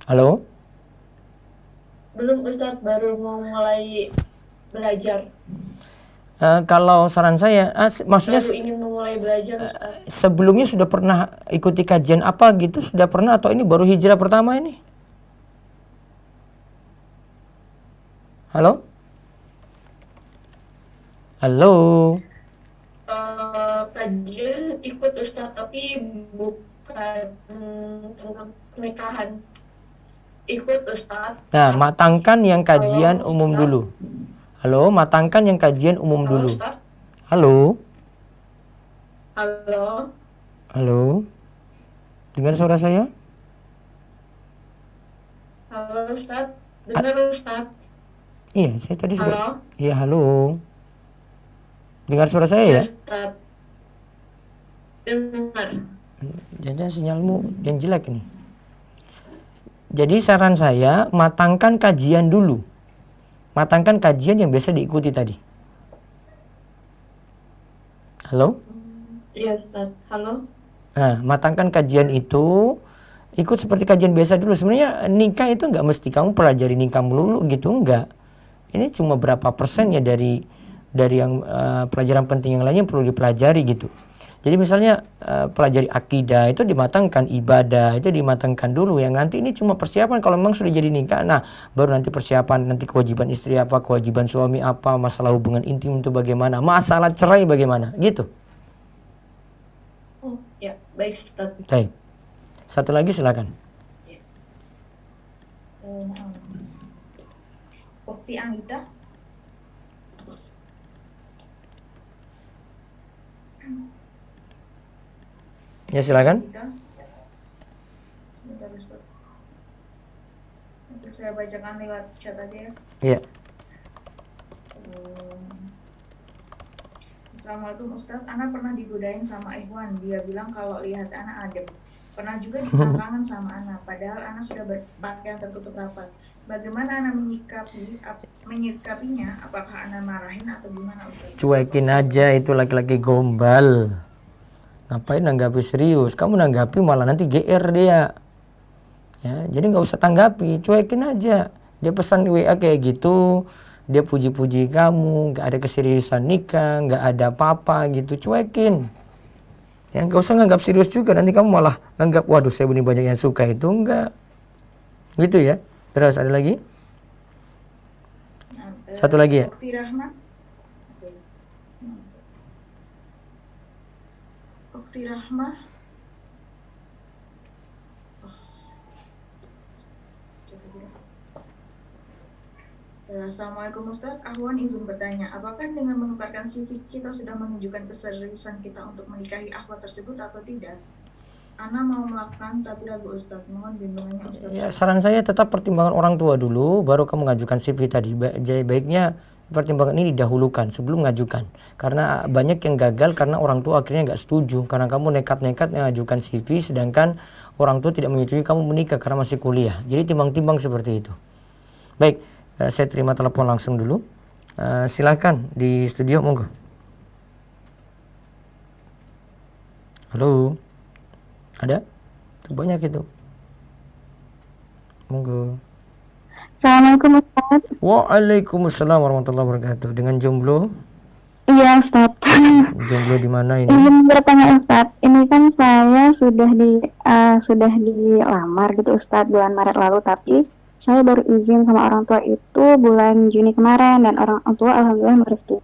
Halo? Belum, Ustadz, baru mau mulai belajar. Kalau saran saya, maksudnya Baru ingin memulai belajar, Ustadz. sebelumnya sudah pernah ikuti kajian apa gitu? Sudah pernah atau ini baru hijrah pertama ini? Halo? Halo? Kajian ikut, Ustadz, tapi bukan tentang pernikahan. Ikut, Ustadz. Nah, matangkan yang kajian Halo, umum Ustadz. dulu. Halo, matangkan yang kajian umum Halo, dulu. Ustadz. Halo? Halo. Halo? Dengar suara saya? Halo, Ustadz. Dengar, Ustadz. Iya, saya tadi sudah. Halo. Iya, halo. Dengar suara saya ya? Ustadz. Dengar. Jangan sinyalmu yang jelek nih. Jadi saran saya, matangkan kajian dulu. Matangkan kajian yang biasa diikuti tadi. Halo? Iya, Ustadz. Halo. Nah, matangkan kajian itu, ikut seperti kajian biasa dulu. Sebenarnya nikah itu nggak mesti kamu pelajari nikah melulu gitu, enggak. Ini cuma berapa persen ya dari yang pelajaran penting yang lainnya perlu dipelajari gitu. Jadi misalnya pelajari akidah itu dimatangkan, ibadah itu dimatangkan dulu. Yang nanti ini cuma persiapan kalau memang sudah jadi nikah. Nah, baru nanti persiapan, nanti kewajiban istri apa, kewajiban suami apa, masalah hubungan intim itu bagaimana, masalah cerai bagaimana, gitu. Oh, ya, baik, Ustadz. Baik. Satu lagi silakan. Ukti Anggita. Ya silakan. Bentar, Ustaz. Nanti saya bacakan lewat chat aja ya. Iya. Assalamualaikum Ustadz, Ana pernah digodain sama Ikhwan. Dia bilang kalau lihat Ana adem. Pernah juga dikatakan sama Ana, padahal Ana sudah berpakaian tertutup rapat. Bagaimana Ana menyikapinya? Apakah Ana marahin atau gimana Ustadz? Cuekin aja, itu laki-laki gombal. Ngapain nanggapi serius? Kamu nanggapi malah nanti GR dia. Ya, jadi nggak usah tanggapi, cuekin aja. Dia pesan WA kayak gitu, dia puji-puji kamu, nggak ada keseriusan nikah, nggak ada apa-apa gitu, cuekin. Ya nggak usah nganggap serius juga, nanti kamu malah nganggap, waduh saya benih banyak yang suka, itu enggak. Gitu ya. Terus ada lagi? Satu lagi ya? Ukti Rahma. Ukti Rahma. Assalamualaikum Ustaz, Ahwan izin bertanya, apakah dengan menukarkan CV kita sudah menunjukkan keseriusan kita untuk menikahi akhwat tersebut atau tidak? Ana mau melakukan tapi ragu Ustaz, mohon bimbingannya Ustaz. Ya, saran saya tetap pertimbangan orang tua dulu, baru kamu mengajukan CV tadi. Baiknya pertimbangan ini didahulukan sebelum mengajukan. Karena banyak yang gagal karena orang tua akhirnya nggak setuju. Karena kamu nekat-nekat mengajukan CV, sedangkan orang tua tidak menyetujui kamu menikah karena masih kuliah. Jadi timbang-timbang seperti itu. Baik, saya terima telepon langsung dulu. Silakan di studio, monggo. Halo, ada? Banyak itu. Monggo. Assalamualaikum Ustaz. Waalaikumsalam warahmatullahi wabarakatuh. Dengan jomblo? Iya Ustaz. Jomblo di mana ini? Ingin bertanya Ustaz, ini kan saya sudah dilamar gitu Ustaz bulan Maret lalu, tapi saya baru izin sama orang tua itu bulan Juni kemarin dan orang tua alhamdulillah merestui.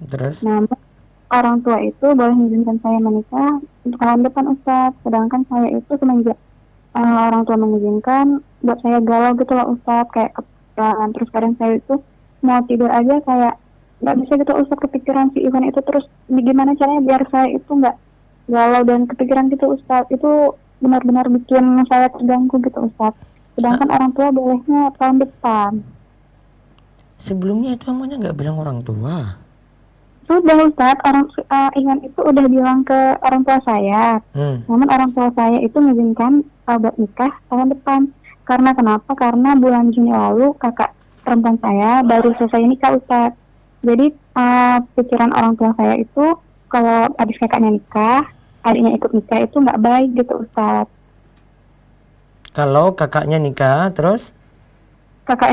Terus? Namun orang tua itu boleh mengizinkan saya menikah untuk tahun depan Ustaz, sedangkan saya itu semenjak orang tua mengizinkan buat saya galau gitu loh Ustaz, kayak kepikiran. Terus kadang saya itu mau tidur aja kayak nggak bisa gitu Ustaz, kepikiran si Ivan itu. Terus gimana caranya biar saya itu nggak galau dan kepikiran gitu Ustaz, itu benar-benar bikin saya terganggu gitu Ustaz. Sedangkan orang tua bolehnya tahun depan. Sebelumnya itu namanya nggak bilang orang tua. Sudah Ustadz, Iwan itu udah bilang ke orang tua saya. Namun orang tua saya itu mengizinkan buat nikah tahun depan. Karena kenapa? Karena bulan Juni lalu kakak perempuan saya baru selesai nikah Ustadz. Jadi pikiran orang tua saya itu kalau habis kakaknya nikah, adiknya ikut nikah itu nggak baik gitu Ustadz. Kalau kakaknya nikah terus? Kakak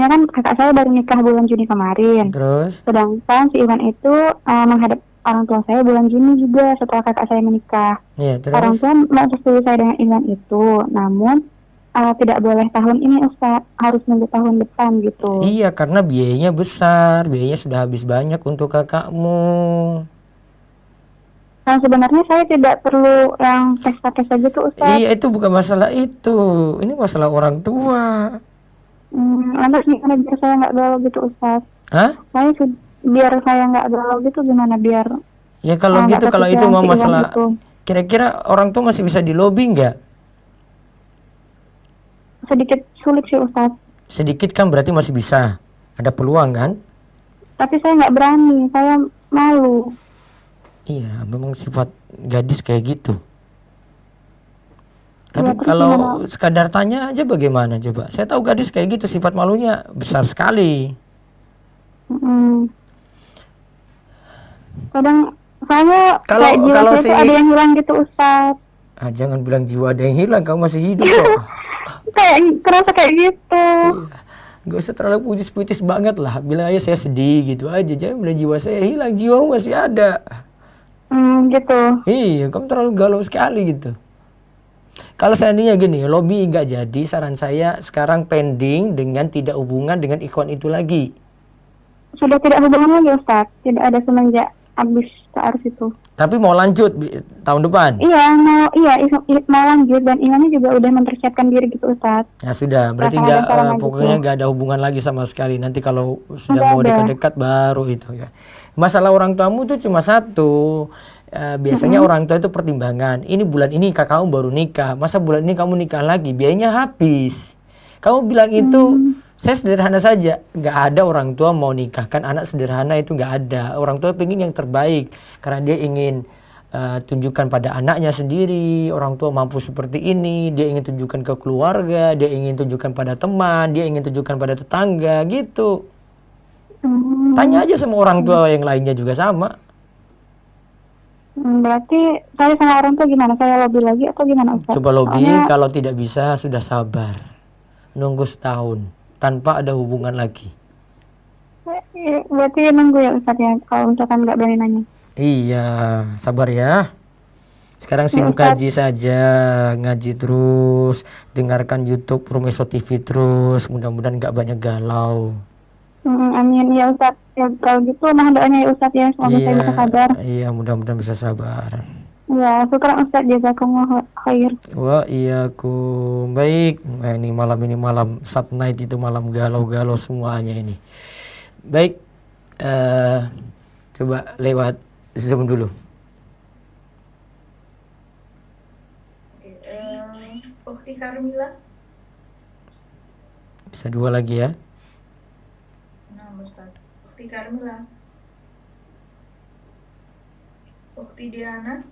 saya baru nikah bulan Juni kemarin. Terus? Sedangkan si Iwan itu menghadap orang tua saya bulan Juni juga setelah kakak saya menikah. Iya, terus? Orang tua merestui saya dengan Iwan itu, namun tidak boleh tahun ini Ustaz, harus nunggu tahun depan gitu. Iya, karena biayanya besar, biayanya sudah habis banyak untuk kakakmu. Nah sebenarnya saya tidak perlu yang pesta-pesta gitu Ustaz. Iya, itu bukan masalah itu, ini masalah orang tua. Lantas gimana biar saya nggak galau gitu Ustaz? Hah? Biar saya nggak galau gitu gimana biar? Ya kalau gitu, kalau itu mau masalah, gitu. Kira-kira orang tua masih bisa dilobi nggak? Sedikit sulit sih Ustaz. Sedikit kan berarti masih bisa, ada peluang kan? Tapi saya nggak berani, saya malu. Iya, memang sifat gadis kayak gitu. Tapi Ya, kalau gimana? sekadar tanya aja bagaimana coba? Saya tahu gadis kayak gitu sifat malunya besar sekali. Kadang saya Kalau jiwa saya si tuh ada yang hilang gitu Ustaz. jangan bilang jiwa ada yang hilang, kamu masih hidup kok. Kayak kerasa kayak gitu. Gak usah terlalu puitis-puitis banget lah. Bilang aja saya sedih gitu aja. Jangan bilang jiwa saya hilang, jiwamu masih ada. Gitu. Iya, kamu terlalu galau sekali gitu. Kalau seandainya gini, lobby nggak jadi, saran saya sekarang pending dengan tidak hubungan dengan ikhwan itu lagi. Sudah tidak hubungan lagi Ustaz. Tidak ada semenjak habis ta'aruf itu. Tapi mau lanjut tahun depan? Iya, mau lanjut dan Imannya juga udah mempersiapkan diri gitu Ustaz. Ya sudah, berarti pokoknya nggak ada hubungan lagi sama sekali. Nanti kalau sudah mau dekat-dekat baru itu ya. Masalah orang tuamu tuh cuma satu. Biasanya orang tua itu pertimbangan. Ini bulan ini kakakmu baru nikah. Masa bulan ini kamu nikah lagi? Biayanya habis. Kamu bilang itu, saya sederhana saja. Nggak ada orang tua mau nikahkan anak sederhana, itu nggak ada. Orang tua pengen yang terbaik. Karena dia ingin tunjukkan pada anaknya sendiri. Orang tua mampu seperti ini. Dia ingin tunjukkan ke keluarga. Dia ingin tunjukkan pada teman. Dia ingin tunjukkan pada tetangga. Gitu. Tanya aja sama orang tua yang lainnya juga sama. Berarti saya sama orang tua gimana? Saya lobby lagi atau gimana Ustaz? Coba lobby, kalau tidak bisa sudah sabar. Nunggu setahun tanpa ada hubungan lagi. Berarti nunggu ya Ustaz ya, kalau misalkan nggak berani nanya. Iya, sabar ya. Sekarang sibuk ngaji saja, ngaji terus, dengarkan YouTube Promeso TV terus. Mudah-mudahan nggak banyak galau. Amin ya Ustaz. Ya, kalau gitu nah doanya ya Ustaz ya, semoga saya bisa sabar. Iya, mudah-mudahan bisa sabar. Ya, syukur Ustaz, jazakumullah khair. Wah, iya aku baik. Ini malam Sat Night, itu malam galau-galau semuanya ini. Baik, coba lewat Zoom dulu. Ukti Karmila. Bisa dua lagi ya. Nah, Ustaz. Ukti Karmila. Ukti Diana.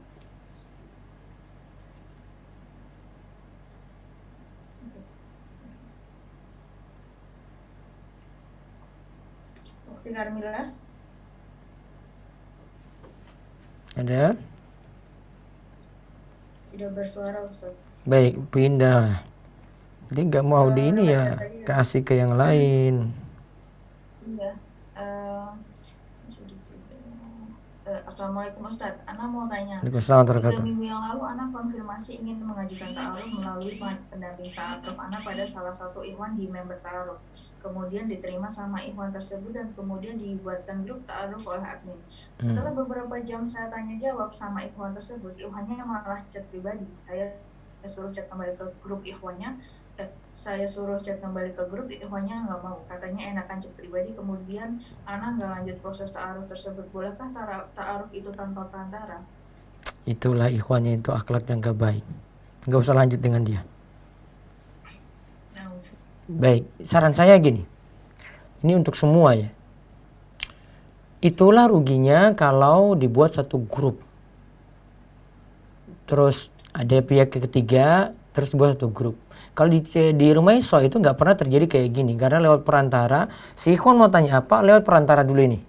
Ukti Karmila. Ada? Tidak bersuara Ustaz. Baik, pindah. Dia nggak mau di ini ya, kasih ke yang lain. Iya. Assalamualaikum Ustaz. Ana mau tanya. Waalaikumsalam 3 minggu yang lalu Ana konfirmasi ingin mengajukan ta'aruf melalui pendamping ta'aruf Ana pada salah satu ikhwan di member ta'aruf. Kemudian diterima sama ikhwan tersebut dan kemudian dibuatkan grup ta'aruf oleh admin. Setelah beberapa jam saya tanya jawab sama ikhwan tersebut, ikhwannya malah chat pribadi. Saya suruh chat kembali ke grup ikhwannya. Ikhwannya nggak mau, katanya enakan chat pribadi. Kemudian Ana nggak lanjut proses ta'aruf tersebut. Bolehkah ta'aruf itu tanpa perantara? Itulah ikhwannya itu akhlak yang gak baik. Nggak usah lanjut dengan dia. Baik, saran saya gini. Ini untuk semua ya. Itulah ruginya kalau dibuat satu grup. Terus ada pihak ketiga, terus dibuat satu grup. Kalau di rumah iso itu nggak pernah terjadi kayak gini. Karena lewat perantara, si ikhwan mau tanya apa, lewat perantara dulu ini.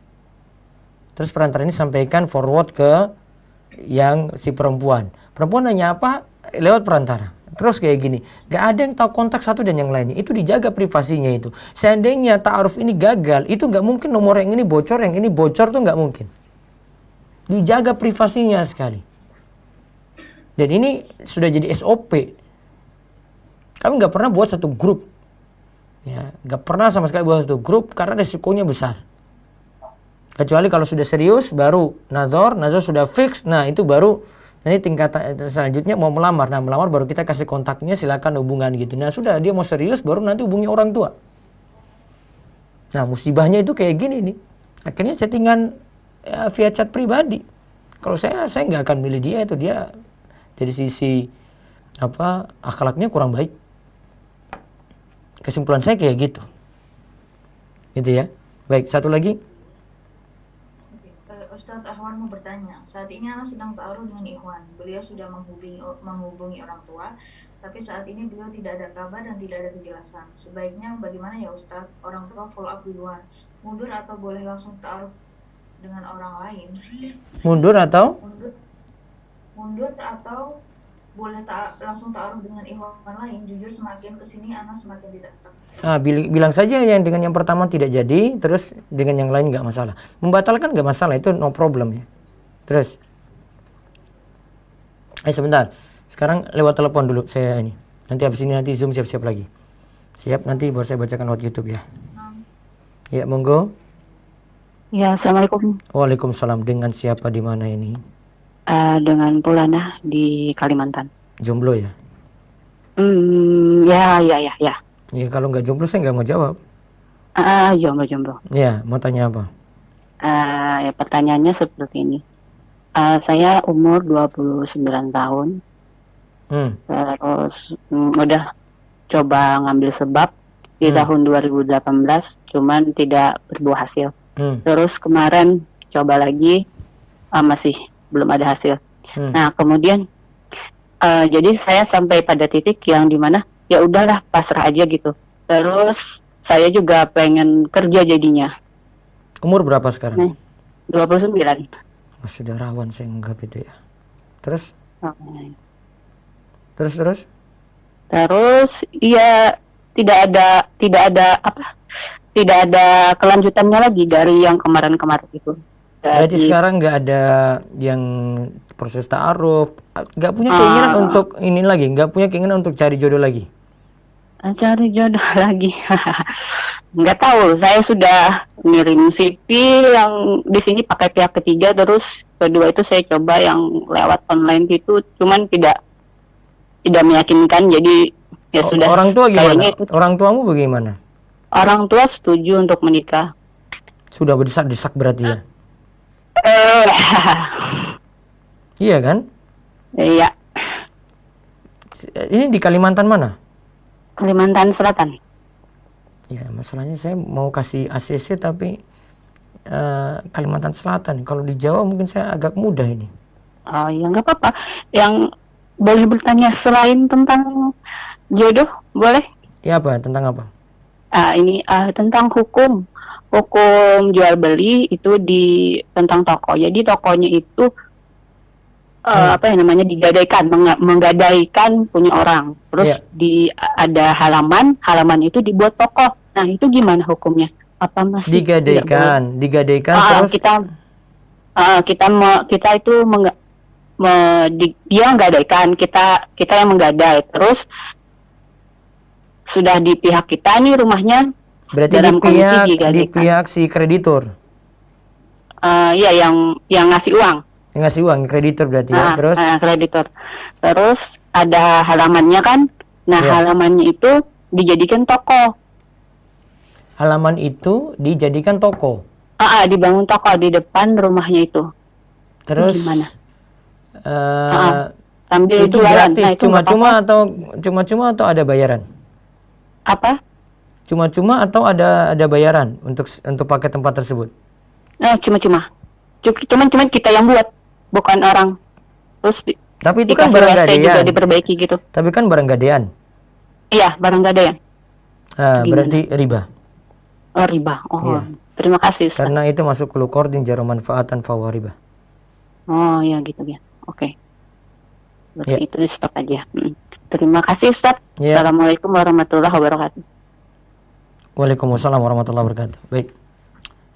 Terus perantara ini sampaikan forward ke yang si perempuan. Perempuan nanya apa, lewat perantara. Terus kayak gini, gak ada yang tahu kontak satu dan yang lainnya. Itu dijaga privasinya itu. Seandainya ta'aruf ini gagal, itu gak mungkin nomor yang ini bocor, yang ini bocor tuh gak mungkin. Dijaga privasinya sekali. Dan ini sudah jadi SOP. Kami gak pernah buat satu grup. Ya, gak pernah sama sekali buat satu grup karena resikonya besar. Kecuali kalau sudah serius, baru nazar sudah fix, nah itu baru nanti tingkatan selanjutnya mau melamar. Nah melamar baru kita kasih kontaknya, silakan hubungan gitu. Nah sudah dia mau serius baru nanti hubungi orang tua. Nah musibahnya itu kayak gini nih. Akhirnya settingan ya, via chat pribadi. Kalau saya nggak akan milih dia, itu dia dari sisi akhlaknya kurang baik. Kesimpulan saya kayak gitu. Gitu ya. Baik, satu lagi. Ustadz Ahwan mau bertanya, saat ini anak sedang ta'aruf dengan Ikhwan. Beliau sudah menghubungi orang tua, tapi saat ini beliau tidak ada kabar dan tidak ada kejelasan. Sebaiknya bagaimana ya Ustadz? Orang tua follow up duluan, mundur atau boleh langsung ta'aruf dengan orang lain? Mundur atau boleh langsung ta'aruf dengan Ikhwan lain? Jujur semakin kesini anak semakin tidak stabil. Nah, bilang saja yang dengan yang pertama tidak jadi, terus dengan yang lain nggak masalah. Membatalkan nggak masalah, itu no problem ya. Terus, sebentar. Sekarang lewat telepon dulu saya ini. Nanti habis ini nanti Zoom siap-siap lagi. Siap, nanti baru saya bacakan lewat YouTube ya. Ya, monggo. Ya, Assalamualaikum. Waalaikumsalam. Dengan siapa di mana ini? Dengan Pulana di Kalimantan. Jomblo ya? Ya. Ya kalau nggak jomblo saya nggak mau jawab. Jomblo. Ya, mau tanya apa? Ya, pertanyaannya seperti ini. Saya umur 29 tahun. Terus udah coba ngambil sebab di tahun 2018, cuman tidak berbuah hasil. Terus kemarin coba lagi, masih belum ada hasil. Nah kemudian jadi saya sampai pada titik yang dimana ya udahlah pasrah aja gitu. Terus saya juga pengen kerja jadinya. Umur berapa sekarang? 29. Oh, sudah rawan saya anggap itu ya. Terus? Terus iya tidak ada kelanjutannya lagi dari yang kemarin itu. Berarti sekarang nggak ada yang proses ta'aruf, nggak punya keinginan untuk ini lagi, nggak punya keinginan untuk cari jodoh lagi? Cari jodoh lagi, nggak tahu. Saya sudah ngirim CV yang di sini pakai pihak ketiga, terus kedua itu saya coba yang lewat online gitu, cuman tidak meyakinkan. Jadi ya sudah. Orang tua gimana? Orang tuamu bagaimana? Orang tua setuju untuk menikah. Sudah berdesak-desak berarti ya? Iya kan? Iya. Ini di Kalimantan mana? Kalimantan Selatan. Ya, masalahnya saya mau kasih ACC tapi Kalimantan Selatan. Kalau di Jawa mungkin saya agak mudah ini. Oh ya nggak apa-apa. Yang boleh bertanya selain tentang jodoh, boleh? Ya apa? Tentang apa? Ini tentang hukum jual beli itu tentang toko. Jadi tokonya itu menggadaikan punya orang. Terus ada halaman itu dibuat toko. Nah, itu gimana hukumnya? Apa masih digadaikan terus kita itu dia menggadaikan, kita yang menggadai. Terus sudah di pihak kita nih rumahnya. Berarti di pihak si kreditur. Iya, yang ngasih uang. Yang ngasih uang, kreditur berarti ya. Terus kreditur. Terus ada halamannya kan. Nah, halamannya itu dijadikan toko. Halaman itu dijadikan toko. Dibangun toko di depan rumahnya itu. Terus gimana? Sambil itu jualan. Gratis, cuma-cuma atau ada bayaran? Apa? Cuma-cuma atau ada bayaran untuk pakai tempat tersebut? Cuman kita yang buat, bukan orang. Terus Tapi itu kan dikasih barang WC juga gadean. diperbaiki gitu. Tapi kan barang gadean. Iya, barang gadean. Ah, Gimana? berarti riba. Oh, riba. Oh, Iya. terima kasih Ustaz. Karena itu masuk kulu qardin jarum manfaatan fahuwa riba. Oh, ya gitu ya. Oke. Berarti Ya. itu di stop aja. Terima kasih Ustaz. Ya. Assalamualaikum warahmatullahi wabarakatuh. Waalaikumsalam warahmatullahi wabarakatuh. Baik.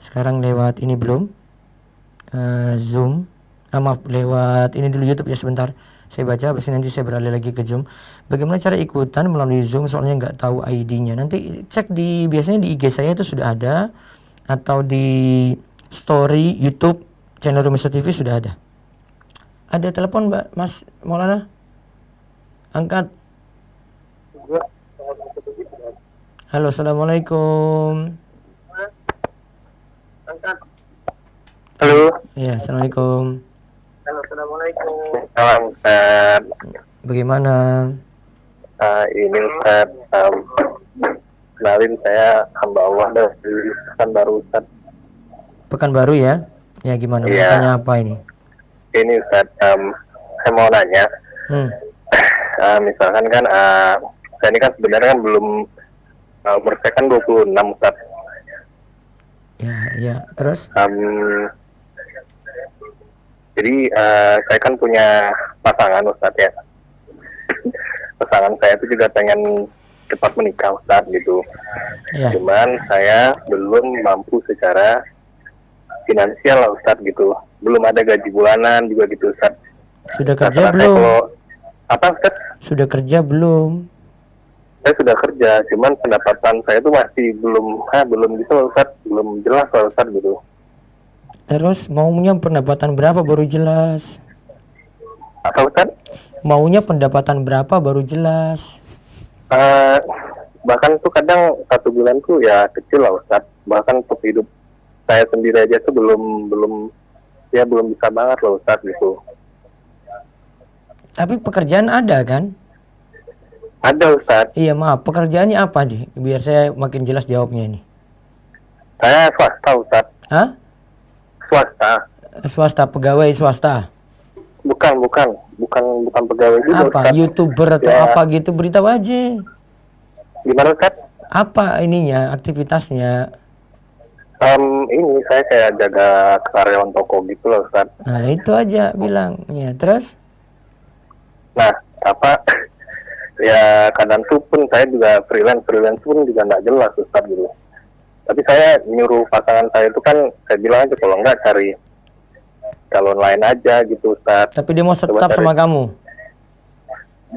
Sekarang lewat ini belum? Zoom. Maaf, lewat ini dulu YouTube ya sebentar. Saya baca, habis ini nanti saya beralih lagi ke Zoom. Bagaimana cara ikutan melalui Zoom? Soalnya nggak tahu ID-nya. Nanti cek biasanya di IG saya itu sudah ada, atau di story YouTube channel Rumisa TV sudah ada. Ada telepon Mbak Mas Maulana? Angkat. Halo, assalamualaikum. Halo. Ya, assalamualaikum. Halo, assalamualaikum. Salam Ustaz. Bagaimana? Ini Ustaz, kenalin saya hamba Allah dari Pekanbaru Ustaz. Pekanbaru ya? Ya gimana? Iya. Tanya apa ini? Ini Ustaz, saya mau nanya. Misalkan kan, saya ini kan sebenarnya kan belum, umur saya kan 26 Ustaz. Ya, terus? Jadi saya kan punya pasangan Ustaz ya. Pasangan saya itu juga pengen cepat menikah Ustaz gitu. Ya. Cuman saya belum mampu secara finansial lah Ustaz gitu. Belum ada gaji bulanan juga gitu Ustaz. Sudah kerja Rata-rata belum? Apa Ustaz? Sudah kerja belum? Saya sudah kerja, cuman pendapatan saya itu masih belum gitu loh, Ustaz. Belum jelas loh, Ustaz gitu. Terus maunya pendapatan berapa baru jelas? Apa Ustaz? Maunya pendapatan berapa baru jelas? Bahkan tuh kadang 1 bulan tuh ya kecil lah Ustaz. Bahkan untuk hidup saya sendiri aja tuh belum bisa banget loh Ustaz gitu. Tapi pekerjaan ada kan? Ada Ustaz. Iya maaf, pekerjaannya apa deh? Biar saya makin jelas jawabnya ini. Saya swasta Ustaz. Hah? Swasta. Swasta, pegawai swasta? Bukan pegawai juga Apa? Ustaz. YouTuber atau Ya. apa gitu? Beritahu aja. Gimana Ustaz? Apa ininya, aktivitasnya? Ini saya kayak jaga karyawan toko gitu loh Ustaz. Nah itu aja bilang. Ya, terus? Nah, ya kadang tuh pun saya juga freelance pun juga nggak jelas Ustaz gitu. Tapi saya nyuruh pasangan saya itu kan, saya bilang aja kalau nggak cari calon lain aja gitu Ustaz. Tapi dia mau tetap sama kamu?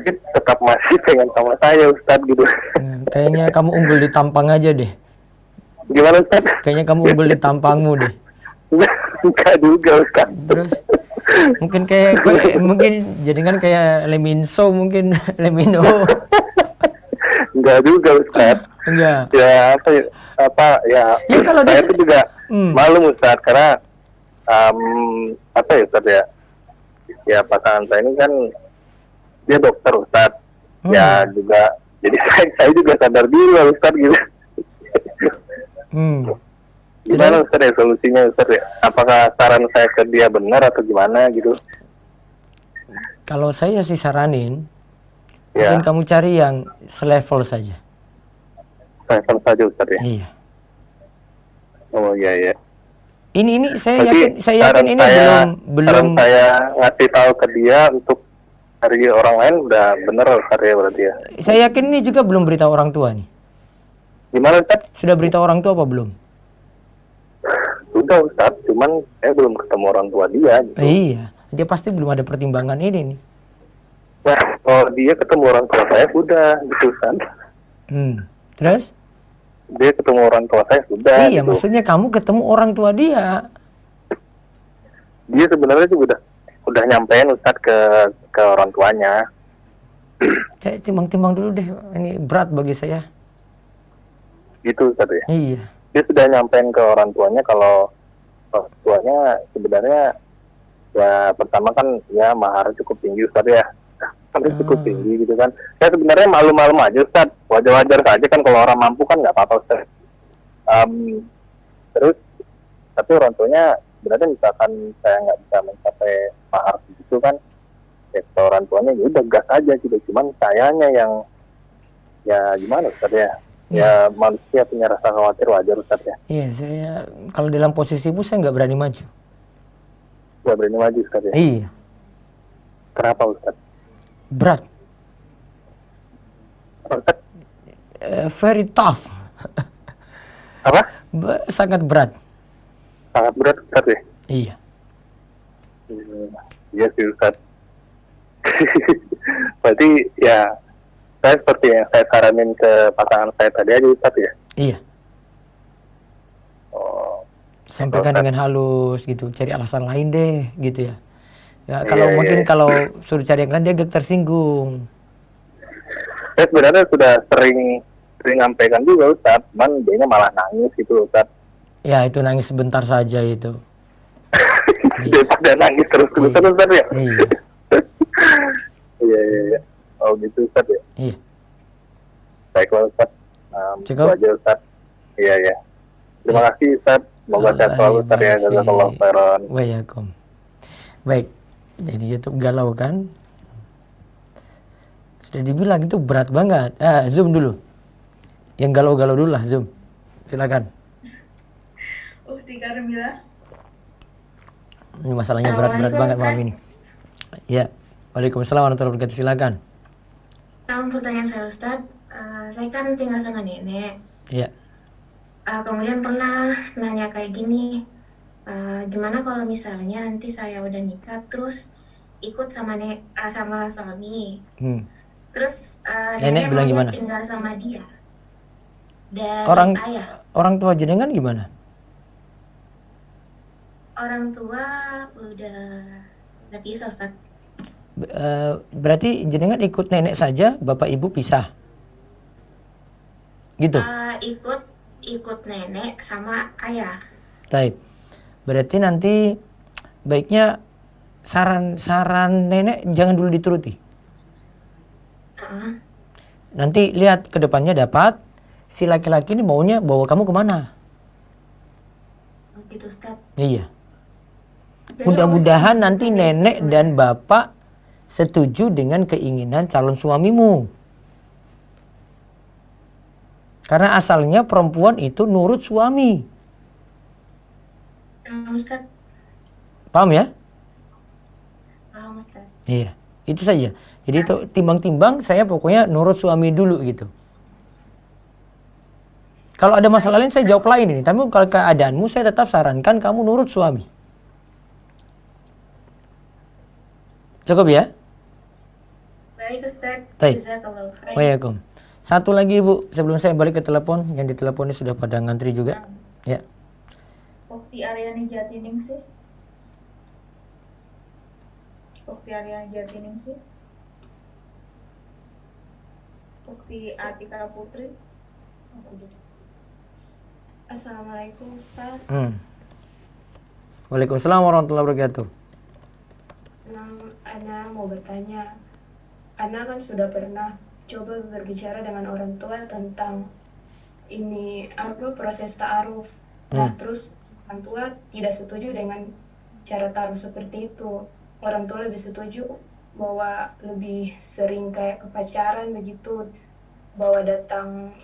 Dia tetap masih pengen sama saya Ustaz gitu. Kayaknya kamu unggul di tampang aja deh. Gimana Ustaz? Kayaknya kamu unggul di tampangmu deh. Enggak juga Ustaz. Terus? Mungkin mungkin jadikan kayak Leminso mungkin. Lemino. Enggak juga Ustaz. Enggak. Ya ya kalau saya tuh juga malu Ustaz karena Ustaz ya pasangan saya ini kan dia dokter Ustaz. Ya juga jadi saya juga sadar diri lah Ustaz gitu. Gimana Ustaz ya solusinya Ustaz ya? Apakah saran saya ke dia benar atau gimana gitu? Kalau saya sih saranin, Ya. mungkin kamu cari yang selevel saja. Selevel saja Ustaz ya? Iya. Oh iya. Ini saya Tapi yakin ini belum saran saya ngasih tahu ke dia untuk cari orang lain udah bener Ustaz ya berarti ya? Saya yakin ini juga belum beritahu orang tua nih. Gimana Ustaz? Sudah beritahu orang tua apa belum? Sudah Ustaz, cuman saya belum ketemu orang tua dia gitu. Iya, dia pasti belum ada pertimbangan ini nih. Nah, kalau dia ketemu orang tua saya sudah gitu Ustaz. Terus? Dia ketemu orang tua saya sudah. Iya, gitu. maksudnya kamu ketemu orang tua dia. Dia sebenarnya juga udah nyampein Ustaz ke orang tuanya. Saya timbang-timbang dulu deh, ini berat bagi saya. Gitu Ustaz ya? Iya. Dia sudah nyampein ke orang tuanya kalau orang tuanya sebenarnya ya pertama kan ya mahar cukup tinggi Ustaz ya. Cukup tinggi gitu kan. Ya sebenarnya malu-malu aja Ustaz. Wajar-wajar saja kan kalau orang mampu kan nggak apa-apa Ustaz. Terus tapi orang tuanya sebenarnya misalkan saya nggak bisa mencapai mahar gitu kan, ya ke orang tuanya ya udah gas aja gitu. Cuman sayanya yang ya gimana Ustaz ya? Ya manusia punya rasa khawatir, wajar Ustaz ya. Iya, saya kalau dalam posisi ibu saya nggak berani maju. Nggak berani maju Ustaz ya? Iya. Kenapa Ustaz? Berat. Ustaz? Very tough. Apa? Sangat berat. Sangat berat Ustaz ya? Iya. Iya sih Ustaz. Berarti ya saya seperti yang saya saranin ke pasangan saya tadi aja Ustaz ya? Iya. Oh. Sampaikan dengan halus gitu, cari alasan lain deh gitu ya. Ya kalau mungkin kalau suruh cari yang lain dia agak tersinggung. Saya sebenarnya sudah sering nyampaikan juga Ustaz, cuman dia malah nangis gitu Ustaz. Ya itu nangis sebentar saja itu. Daripada nangis terus-terusan Ustaz ya? Iya. Iya. Oh gitu Ustaz ya? Iya. Baiklah Ustaz. Cukup? Itu aja Ustaz. Iya. Terima kasih Ustaz. Semoga sehat selalu Ustaz ya. Jazakallahu khairan. Waalaikumsalam. Baik. Jadi YouTube galau kan? Sudah dibilang itu berat banget. Zoom dulu. Yang galau-galau dulu lah, Zoom. Silakan. Ukti Karmila. Ini masalahnya berat-berat banget malam ini. Ya. Waalaikumsalam warahmatullahi wabarakatuh. Silakan. Pertanyaan saya Ustadz, saya kan tinggal sama nenek. Iya. Kemudian pernah nanya kayak gini, gimana kalau misalnya nanti saya udah nikah terus ikut sama sama suami, terus nenek bilang mau gimana? tinggal sama dia dan ayah. Orang tua jenengan gimana? Orang tua udah pisah Ustadz. Berarti jenengan ikut nenek saja, bapak ibu pisah, gitu? Ikut nenek sama ayah. Baik. Berarti nanti baiknya saran nenek jangan dulu dituruti. Nanti lihat ke depannya dapat si laki-laki ini maunya bawa kamu kemana? Gitu Ustadz. Iya. Mudah-mudahan nanti nenek dan bapak setuju dengan keinginan calon suamimu. Karena asalnya perempuan itu nurut suami. Ustaz. Paham ya? Paham Ustaz. Iya, itu saja. Jadi itu timbang-timbang saya pokoknya nurut suami dulu gitu. Kalau ada masalah lain saya jawab lain ini. Tapi kalau keadaanmu saya tetap sarankan kamu nurut suami. Cukup ya? Baik Ustaz. Baik. Jazakallahu khairan. Waalaikumsalam. Satu lagi Ibu, sebelum saya balik ke telepon, yang diteleponnya sudah pada ngantri juga. Ya. Ukti Aryani Jatiningsih. Ukti Aryani Jatiningsih. Ukti Atika Putri. Assalamualaikum Ustaz. Waalaikumsalam warahmatullahi wabarakatuh. Ana mau bertanya, Ana kan sudah pernah coba berbicara dengan orang tua tentang ini proses ta'aruf. Nah terus orang tua tidak setuju dengan cara ta'aruf seperti itu. Orang tua lebih setuju bahwa lebih sering kayak kepacaran begitu, bahwa datang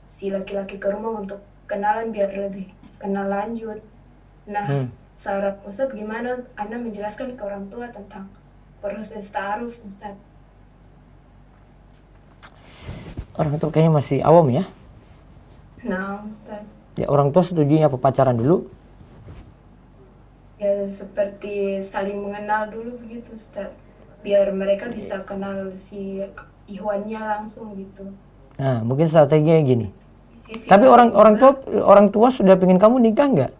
si laki-laki ke rumah untuk kenalan biar lebih kenal lanjut. Nah saran Ustadz gimana Anda menjelaskan ke orang tua tentang proses ta'aruf Ustadz? Orang tua kayaknya masih awam ya. Nah Ustadz. Ya orang tua setujunya apa pacaran dulu? Ya seperti saling mengenal dulu begitu Ustadz. Biar mereka bisa kenal si Ikhwannya langsung gitu. Nah mungkin strateginya gini. Tapi orang tua sudah pengen kamu nikah nggak?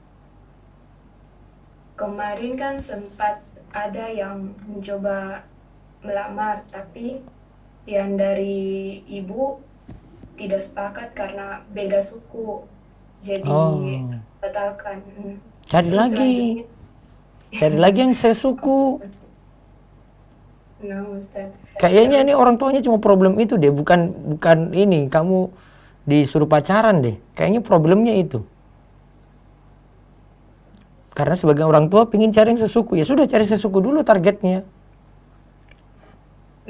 Kemarin kan sempat ada yang mencoba melamar, tapi yang dari ibu tidak sepakat karena beda suku, jadi batalkan. Cari lagi yang sesuku. Nah, Ustaz. Kayaknya ini orang tuanya cuma problem itu deh, bukan ini kamu disuruh pacaran deh. Kayaknya problemnya itu. Karena sebagai orang tua pingin cari yang sesuku, ya sudah cari sesuku dulu targetnya.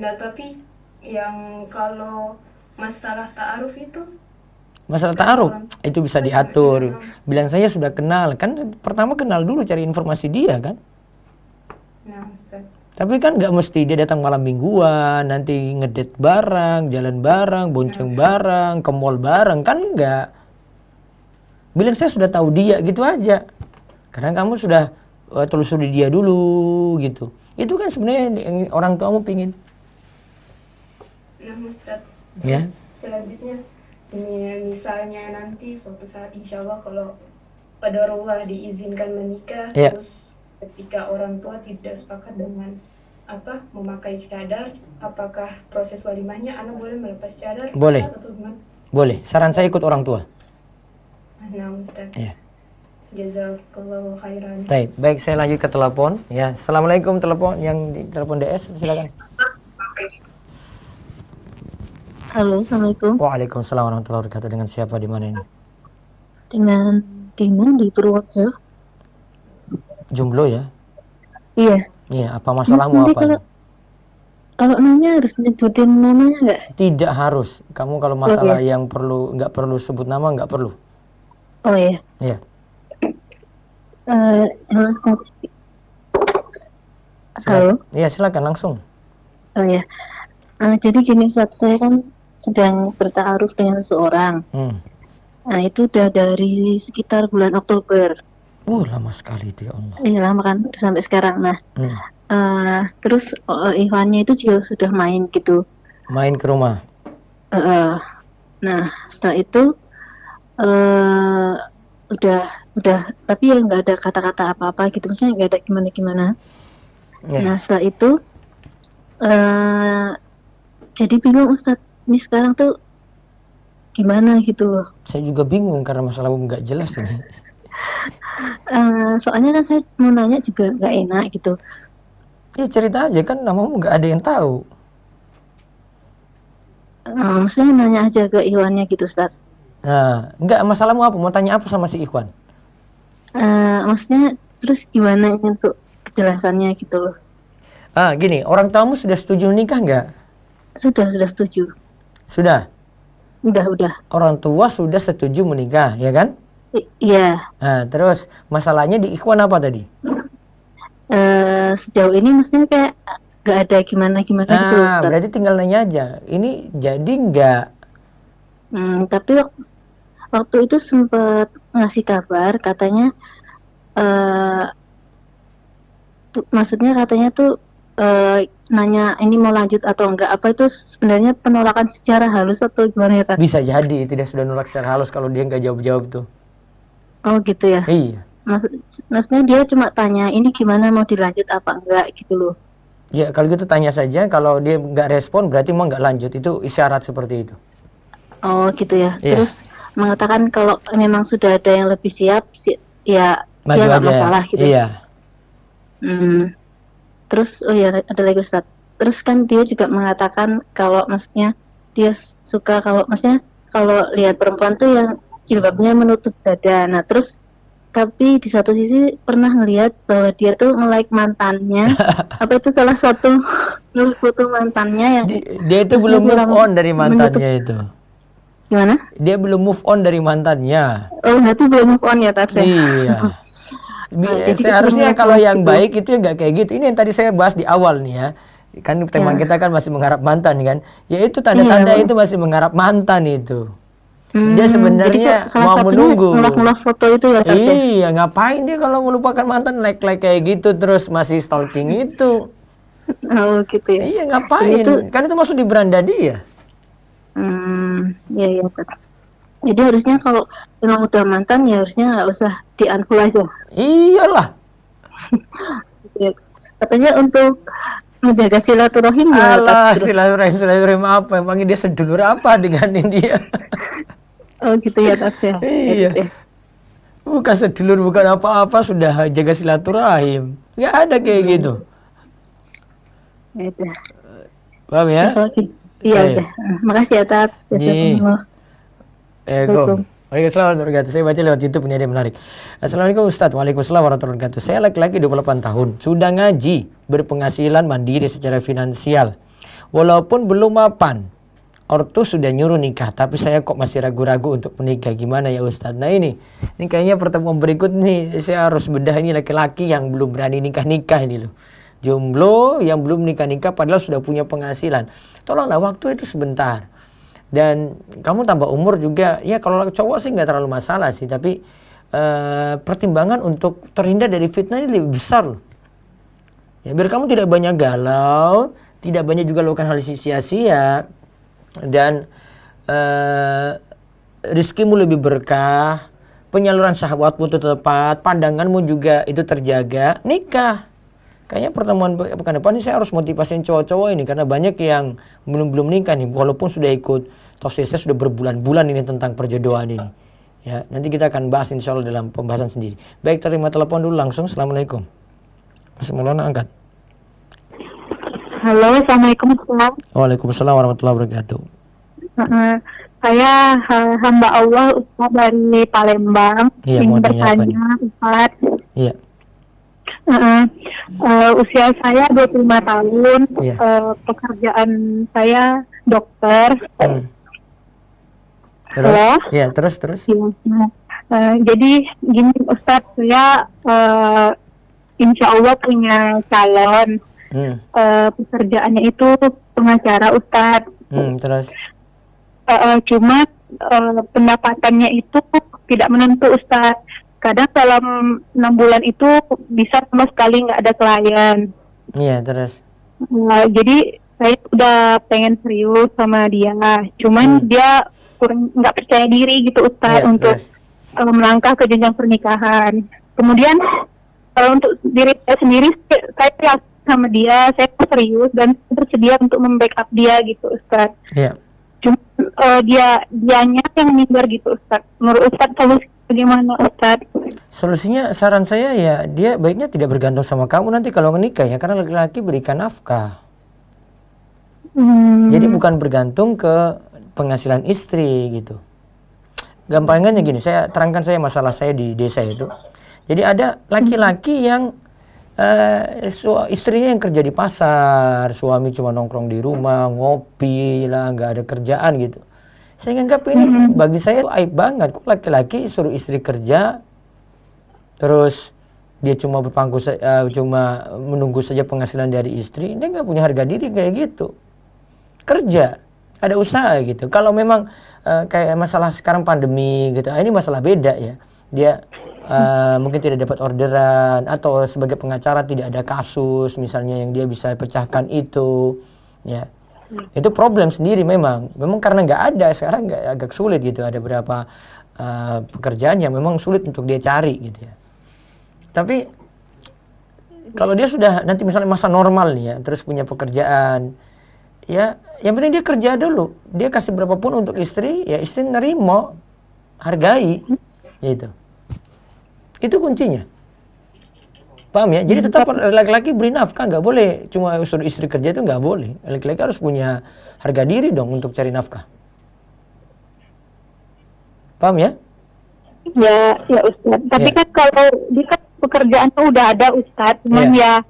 Nah, tapi yang kalau masalah ta'aruf itu? Masalah ta'aruf, itu bisa diatur. Bilang saya sudah kenal, kan pertama kenal dulu, cari informasi dia kan. Nah, Ustaz. Tapi kan nggak mesti dia datang malam mingguan, nanti ngedate bareng, jalan bareng, bonceng bareng, ke mall bareng, kan enggak. Bilang saya sudah tahu dia, gitu aja. Karena kamu sudah telusuri dia dulu, gitu. Itu kan sebenarnya yang orang tuamu pingin. Nah, Ustaz, Ya. selanjutnya ini misalnya nanti suatu saat insya Allah kalau qadarullah diizinkan menikah, Ya. terus ketika orang tua tidak sepakat dengan memakai cadar, apakah proses walimahnya anak boleh melepas cadar? Boleh. Atau gimana? Boleh, saran saya ikut orang tua. Nah, Ustaz. Ya. Jazakallahu khairan. Baik, saya lanjut ke telepon. Ya, assalamualaikum, telepon yang di telepon DS, silakan. Halo, assalamualaikum. Waalaikumsalam warahmatullahi wabarakatuh. Dengan siapa di mana ini? Dengan Dina di Purworejo. Jomblo ya? Iya. Iya, apa masalahmu Mas, apa? Kalau nanya harus nyebutin namanya nggak? Tidak harus. Kamu kalau masalah yang nggak perlu sebut nama, nggak perlu. Oh iya. Iya. Halo. Iya, silakan langsung. Oh ya. Jadi gini, saat saya kan sedang bertaaruf dengan seseorang. Nah, itu udah dari sekitar bulan Oktober. Lama sekali itu ya Allah. Iya, lama kan, udah sampai sekarang. Nah, terus Iwannya itu juga sudah main gitu. Main ke rumah. Nah, setelah itu udah, tapi ya nggak ada kata-kata apa-apa gitu, maksudnya nggak ada gimana-gimana. Nah, setelah itu jadi bingung Ustadz, ini sekarang tuh gimana gitu loh. Saya juga bingung karena masalahmu nggak jelas ini. Soalnya kan saya mau nanya juga nggak enak gitu. Ya cerita aja, kan namamu nggak ada yang tahu. Maksudnya nanya aja ke Iwannya gitu Ustadz. Nah, enggak, masalahmu apa? Mau tanya apa sama si Ikhwan? Maksudnya terus gimana ini untuk kejelasannya gitu loh. Gini, orang tuamu sudah setuju nikah nggak? Sudah setuju. Sudah? Udah. Orang tua sudah setuju menikah, ya kan? Iya. Nah, terus masalahnya di Ikhwan apa tadi? Sejauh ini maksudnya kayak nggak ada gimana-gimana gitu loh Ustadz. Berarti tinggal nanya aja, ini jadi nggak? Tapi waktu itu sempat ngasih kabar katanya maksudnya katanya tuh nanya ini mau lanjut atau enggak, apa itu sebenarnya penolakan secara halus atau gimana ya Kak? Bisa jadi tidak sudah nolak secara halus kalau dia nggak jawab-jawab tuh. Oh gitu ya? Iya. Maksudnya dia cuma tanya ini gimana, mau dilanjut apa enggak gitu loh. Ya kalau gitu tanya saja, kalau dia nggak respon berarti mau nggak lanjut, itu isyarat seperti itu. Oh gitu ya. Iya. Terus mengatakan kalau memang sudah ada yang lebih siap, ya maju dia nggak aja. masalah gitu. Iya. Terus ada lagi Ustadz. Terus kan dia juga mengatakan kalau maksudnya dia suka kalau maksudnya kalau lihat perempuan tuh yang jilbabnya menutup dada. Nah terus tapi di satu sisi pernah ngelihat bahwa dia tuh nge-like mantannya. Apa itu salah satu nge-like foto mantannya yang dia itu belum move on dari mantannya itu. Gimana? Dia belum move on dari mantannya. Oh berarti belum move on ya Tasya? Iya. Seharusnya kalau yang baik itu ya nggak kayak gitu. Ini yang tadi saya bahas di awal nih ya. Kan tema kita kan masih mengharap mantan kan. Ya itu tanda-tanda itu masih mengharap mantan itu. Dia sebenarnya mau menunggu. Ngelak foto itu ya Tasya? Iya, ngapain dia kalau melupakan mantan like kayak gitu terus masih stalking itu. Oh gitu ya. Iya, ngapain? Kan itu masuk di beranda dia. Iya. Jadi harusnya kalau memang udah mantan ya harusnya nggak usah di-unfollow aja. Iyalah. Katanya untuk menjaga silaturahim ya. Alah, silaturahim apa? Emangnya dia sedulur apa dengan dia? Oh gitu ya Tasya. Iya. Bukan sedulur, bukan apa-apa, sudah jaga silaturahim. Nggak ada kayak gitu. Ya udah. Paham ya? Iya udah. Makasih atas. Waalaikumsalam warahmatullahi wabarakatuh. Saya baca lewat YouTube, ini ada yang menarik. Assalamualaikum Ustaz. Waalaikumsalam warahmatullahi wabarakatuh. Saya laki-laki 28 tahun, sudah ngaji, berpenghasilan mandiri secara finansial. Walaupun belum mapan, ortu sudah nyuruh nikah, tapi saya kok masih ragu-ragu untuk menikah. Gimana ya Ustaz? Nah ini kayaknya pertemuan berikut nih saya harus bedah ini laki-laki yang belum berani nikah-nikah ini loh. Jomblo yang belum nikah-nikah padahal sudah punya penghasilan. Tolonglah, waktu itu sebentar. Dan kamu tambah umur juga, ya kalau cowok sih nggak terlalu masalah sih, tapi pertimbangan untuk terhindar dari fitnah ini lebih besar loh. Ya, biar kamu tidak banyak galau, tidak banyak juga lakukan hal sia-sia, dan rizkimu lebih berkah, penyaluran syahwatmu itu tepat, pandanganmu juga itu terjaga, nikah. Kayaknya pertemuan pekan depan ini saya harus motivasiin cowok-cowok ini, karena banyak yang belum nikah nih, walaupun sudah ikut tafsir saya sudah berbulan-bulan ini tentang perjodohan ini. Ya, nanti kita akan bahas insya Allah dalam pembahasan sendiri. Baik, terima telepon dulu langsung. Assalamualaikum. Maulana angkat. Halo, assalamualaikum. Waalaikumsalam warahmatullahi wabarakatuh. Saya hamba Allah Ustaz dari Palembang. Iya, ingin mau tanya apa nih? bertanya Ustaz. Iya. Usia saya 25 tahun, Iya. Pekerjaan saya dokter. Terus? Halo? Iya, terus. Jadi gini Ustadz, saya insya Allah punya calon. Pekerjaannya itu pengacara Ustadz. Terus? Cuma pendapatannya itu tidak menentu Ustadz. Kadang dalam 6 bulan itu bisa sama sekali nggak ada klien. Iya, terus? Jadi saya udah pengen serius sama dia, cuman dia kurang nggak percaya diri gitu Ustadz untuk melangkah ke jenjang pernikahan. Kemudian untuk diri saya sendiri, saya yakin sama dia, saya serius dan bersedia untuk membackup dia gitu Ustadz. Iya. Cuma dianya yang minder gitu Ustadz. Menurut Ustadz solusi bagaimana Ustadz? Solusinya saran saya ya dia baiknya tidak bergantung sama kamu nanti kalau menikah ya, karena laki-laki berikan nafkah. Jadi bukan bergantung ke penghasilan istri gitu. Gampangannya gini, saya terangkan saya masalah saya di desa itu. Jadi ada laki-laki yang istrinya yang kerja di pasar, suami cuma nongkrong di rumah, ngopi lah, nggak ada kerjaan gitu. Saya anggap ini bagi saya itu aib banget. Kok laki-laki suruh istri kerja, terus dia cuma cuma menunggu saja penghasilan dari istri, dia nggak punya harga diri kayak gitu. Kerja, ada usaha gitu. Kalau memang kayak masalah sekarang pandemi gitu, ini masalah beda ya. Dia mungkin tidak dapat orderan atau sebagai pengacara tidak ada kasus misalnya yang dia bisa pecahkan itu, ya. Itu problem sendiri memang karena nggak ada sekarang, nggak, agak sulit gitu. Ada beberapa pekerjaan yang memang sulit untuk dia cari gitu ya. Tapi kalau dia sudah nanti misalnya masa normal nih ya, terus punya pekerjaan, ya yang penting dia kerja dulu, dia kasih berapapun untuk istri, ya istri nerimo, hargai, gitu. Itu kuncinya. Paham ya? Jadi tetap laki-laki beri nafkah, nggak boleh cuma suruh istri kerja, itu nggak boleh. Laki-laki harus punya harga diri dong untuk cari nafkah. Paham ya? Ya Ustaz. Tapi kan kalau dia kan pekerjaannya udah ada Ustaz, cuman ya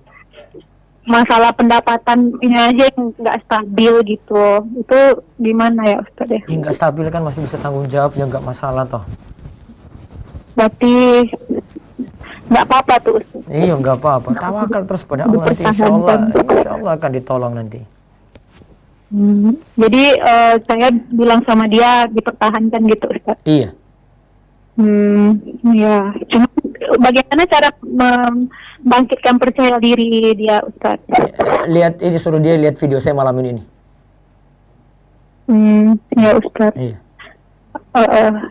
masalah pendapatannya aja yang nggak stabil gitu. Itu gimana ya Ustaz ya? Ya nggak stabil kan masih bisa tanggung jawab, ya nggak masalah toh. Berarti nggak apa-apa tuh Ustaz. Iya nggak apa-apa. Tawakal terus pada Allah, nanti insya Allah akan ditolong nanti. Jadi saya bilang sama dia dipertahankan gitu Ustaz. Iya. Ya. Cuma bagaimana cara membangkitkan percaya diri dia Ustaz? Lihat ini, suruh dia lihat video saya malam ini. Ya Ustaz. Iya.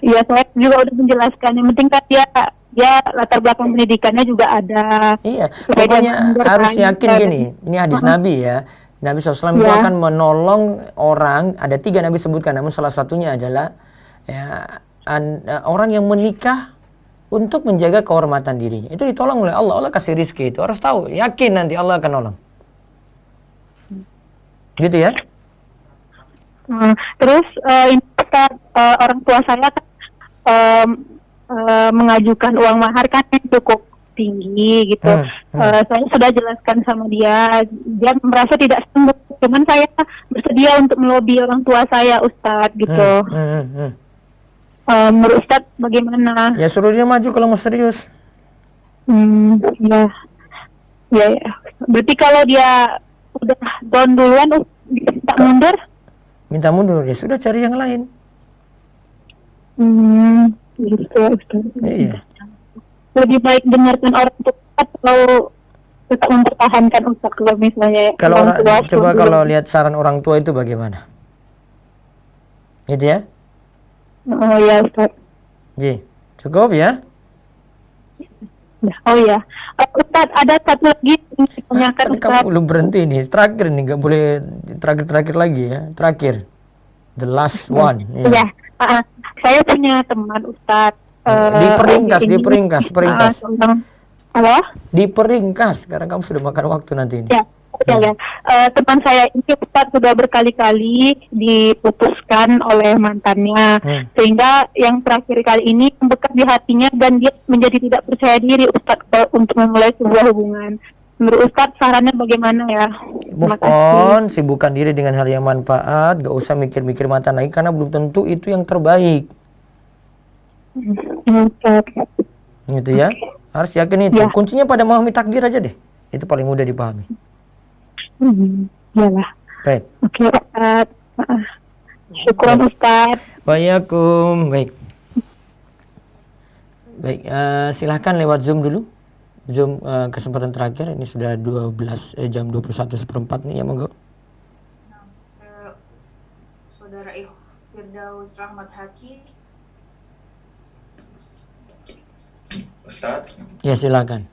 Ya saya juga udah menjelaskan. Yang penting kan dia latar belakang pendidikannya juga ada. Iya. Pokoknya harus yakin gini. Ini hadis Nabi ya. Nabi SAW itu akan menolong orang. Ada 3 Nabi sebutkan, namun salah satunya adalah orang yang menikah untuk menjaga kehormatan dirinya. Itu ditolong oleh Allah. Allah kasih rizki itu. Harus tahu, yakin nanti Allah akan nolong. Gitu ya. Terus orang tua saya kan mengajukan uang mahar kan yang cukup tinggi gitu. Saya sudah jelaskan sama dia merasa tidak sanggup. Cuman saya bersedia untuk melobi orang tua saya, Ustadz gitu. Menurut Ustadz bagaimana? Ya suruh dia maju kalau mau serius. Ya. Berarti kalau dia udah down duluan, minta mundur? Minta mundur, ya sudah cari yang lain. Gitu ya, Ustadz. Iya. Lebih baik dengarkan orang tua atau tetap mempertahankan Ustadz kalau misalnya kalau coba kalau lihat saran orang tua itu bagaimana? Gitu ya? Oh ya, Ustadz. Ji, cukup ya? Oh ya, Ustadz ada satu lagi yang ditanyakan Ustadz. Kamu belum berhenti nih, terakhir nih, nggak boleh terakhir lagi ya, terakhir, the last one. Ya, saya punya teman Ustadz. Diperingkas. Halo? Diperingkas, sekarang kamu sudah makan waktu nanti ini. Ya. Teman saya ini Ustadz sudah berkali-kali diputuskan oleh mantannya, sehingga yang terakhir kali ini membekas di hatinya dan dia menjadi tidak percaya diri Ustadz untuk memulai sebuah hubungan. Menurut Ustadz sarannya bagaimana ya? Move on, sibukkan diri dengan hal yang manfaat, gak usah mikir-mikir mantan lagi karena belum tentu itu yang terbaik. Gitu ya, harus yakin itu. Kuncinya pada memahami takdir aja deh, itu paling mudah dipahami. Iyalah. Baik. Oke, Ustadz. Syukuran Ustadz. Waalaikumsalam. Baik, silahkan lewat Zoom dulu. Zoom kesempatan terakhir, ini sudah jam 21:04 nih ya, monggo. Saudara Firdaus Rahmat Haki. Ustadz? Ya, silakan.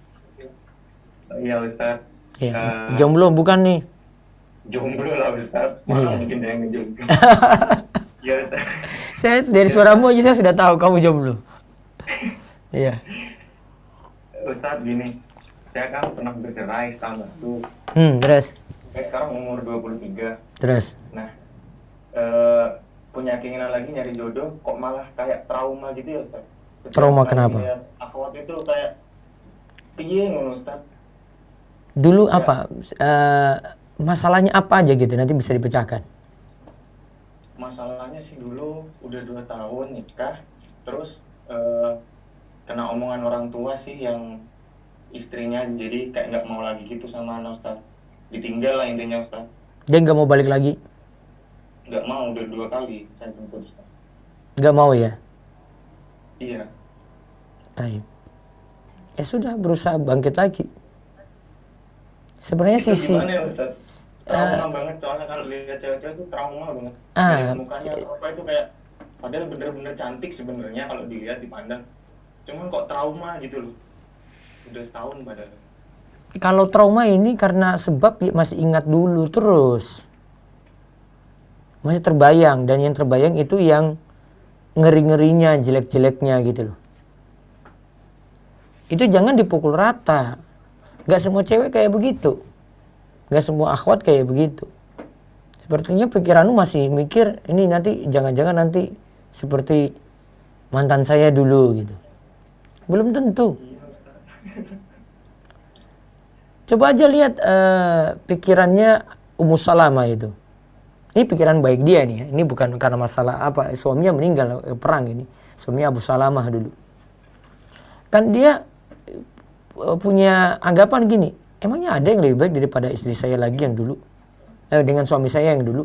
Iya, Ustadz. Ya, jomblo bukan nih? Jomblo lah, Ustadz. Malah mungkin dia yang ngejomblo. Iya, Ustadz. Saya dari suaramu aja saya sudah tahu kamu jomblo. Iya. Ustadz gini, saya kan pernah bercerai setahun lalu. Terus? Saya sekarang umur 23. Terus? Nah, punya keinginan lagi nyari jodoh, kok malah kayak trauma gitu ya, Ustadz? Trauma kenapa? Akhwat itu kayak piye ngono, Ustadz? Dulu apa? Masalahnya apa aja gitu, nanti bisa dipecahkan. Masalahnya sih dulu udah 2 tahun nikah, terus kena omongan orang tua sih yang istrinya jadi kayak nggak mau lagi gitu sama anak, Ustadz. Ditinggal lah intinya, Ustadz. Dia nggak mau balik lagi? Nggak mau, udah 2 kali saya jemput, Ustadz. Nggak mau ya? Iya. Taib. Ya sudah, berusaha bangkit lagi. Sebenarnya sisi trauma banget, soalnya kalau lihat cewek-cewek itu trauma banget. Mukanya apa itu kayak padahal bener-bener cantik sebenarnya kalau dilihat dipandang, cuman kok trauma gitu loh. Udah setahun padahal. Kalau trauma ini karena sebab masih ingat dulu terus, masih terbayang, dan yang terbayang itu yang ngeri-ngerinya, jelek-jeleknya gitu loh. Itu jangan dipukul rata. Gak semua cewek kayak begitu. Gak semua akhwat kayak begitu. Sepertinya pikiranmu masih mikir, ini nanti jangan-jangan nanti seperti mantan saya dulu gitu. Belum tentu. Coba aja lihat pikirannya Ummu Salamah itu. Ini pikiran baik dia nih ya. Ini bukan karena masalah apa, suaminya meninggal perang ini. Suaminya Abu Salamah dulu. Kan dia punya anggapan gini, emangnya ada yang lebih baik daripada istri saya lagi yang dulu, dengan suami saya yang dulu.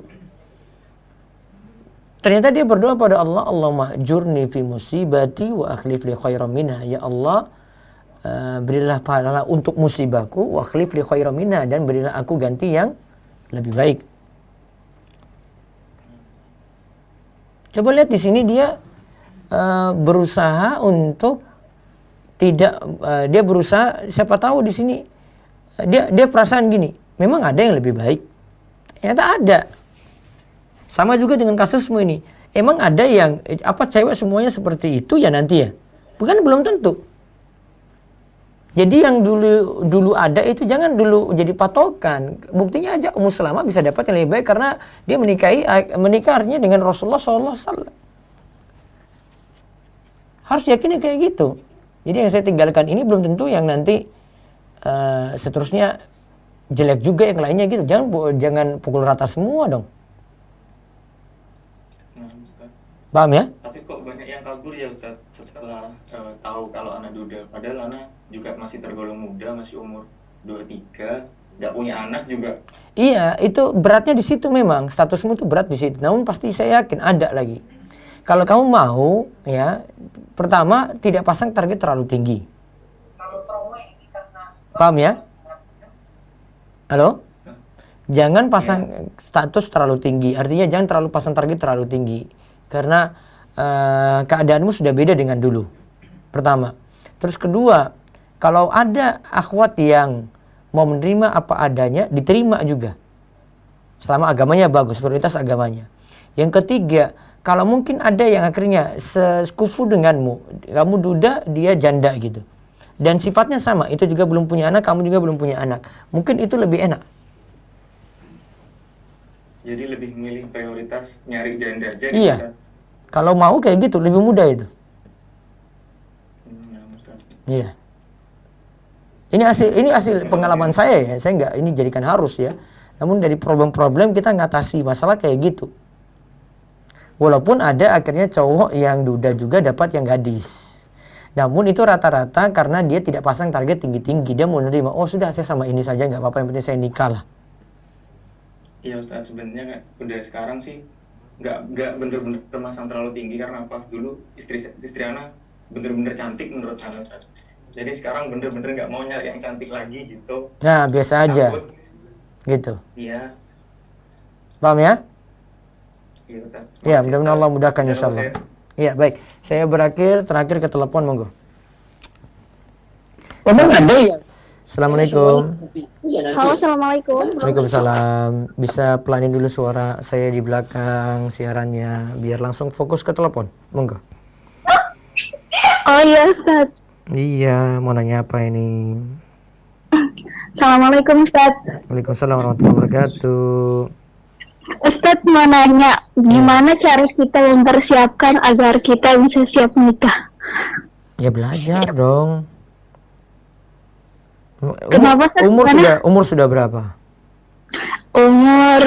Ternyata dia berdoa pada Allah, Allahumma jurni fi musibati wa akhlif li khairan minha. Ya Allah, berilah pahala untuk musibahku, wa akhlif li khairan minha, dan berilah aku ganti yang lebih baik. Coba lihat di sini dia berusaha untuk tidak, dia berusaha, siapa tahu di sini dia perasaan gini, memang ada yang lebih baik. Ternyata ada. Sama juga dengan kasusmu ini. Emang ada yang apa cewek semuanya seperti itu ya nanti ya? Bukan, belum tentu. Jadi yang dulu ada itu jangan dulu jadi patokan. Buktinya aja Ummu Salamah bisa dapat yang lebih baik karena dia menikah artinya dengan Rasulullah SAW. Harus yakinnya kayak gitu. Jadi yang saya tinggalkan ini belum tentu yang nanti seterusnya jelek juga yang lainnya gitu. Jangan pukul rata semua dong. Paham ya? Tapi kok banyak yang kabur ya Ustaz setelah tahu kalau anak duda. Padahal anak juga masih tergolong muda, masih umur 23, nggak punya anak juga. Iya, itu beratnya di situ memang. Statusmu itu berat di situ. Namun pasti saya yakin ada lagi. Kalau kamu mau, ya, pertama tidak pasang target terlalu tinggi. Paham ya? Halo? Jangan pasang status terlalu tinggi. Artinya jangan terlalu pasang target terlalu tinggi. Karena keadaanmu sudah beda dengan dulu. Pertama. Terus kedua, kalau ada akhwat yang mau menerima apa adanya, diterima juga. Selama agamanya bagus, prioritas agamanya. Yang ketiga, kalau mungkin ada yang akhirnya sekufu denganmu, kamu duda, dia janda gitu. Dan sifatnya sama, itu juga belum punya anak, kamu juga belum punya anak. Mungkin itu lebih enak. Jadi lebih milih prioritas nyari janda aja. Iya. Gitu. Kalau mau kayak gitu, lebih mudah itu. Iya. Ini hasil pengalaman saya ya. Saya nggak ini jadikan harus ya. Namun dari problem-problem kita ngatasi masalah kayak gitu. Walaupun ada akhirnya cowok yang duda juga dapat yang gadis. Namun itu rata-rata karena dia tidak pasang target tinggi-tinggi. Dia mau nerima, oh sudah saya sama ini saja nggak apa-apa, yang penting saya nikah lah. Iya Ustaz, sebenarnya udah sekarang sih nggak bener-bener masang terlalu tinggi. Karena apa? Dulu istri Ana bener-bener cantik menurut Ana Ustaz. Jadi sekarang bener-bener nggak mau nyari yang cantik lagi gitu. Nah biasa aja. Takut. Gitu. Iya. Paham ya? Iya Ustaz. Iya, mudah-mudahan Allah mudahkan insyaallah. Iya, baik. Saya terakhir ke telepon, monggo. Ada ya? Assalamualaikum. Halo, assalamualaikum. Waalaikumsalam. Bisa pelanin dulu suara saya di belakang siarannya, biar langsung fokus ke telepon, monggo. Oh iya, Ustaz. Iya, mau nanya apa ini? Assalamualaikum, Ustaz. Waalaikumsalam warahmatullahi wabarakatuh. Ustadz mau nanya, gimana cara kita mempersiapkan agar kita bisa siap nikah? Ya belajar dong. Kenapa, Ustadz? Umur sudah berapa? Umur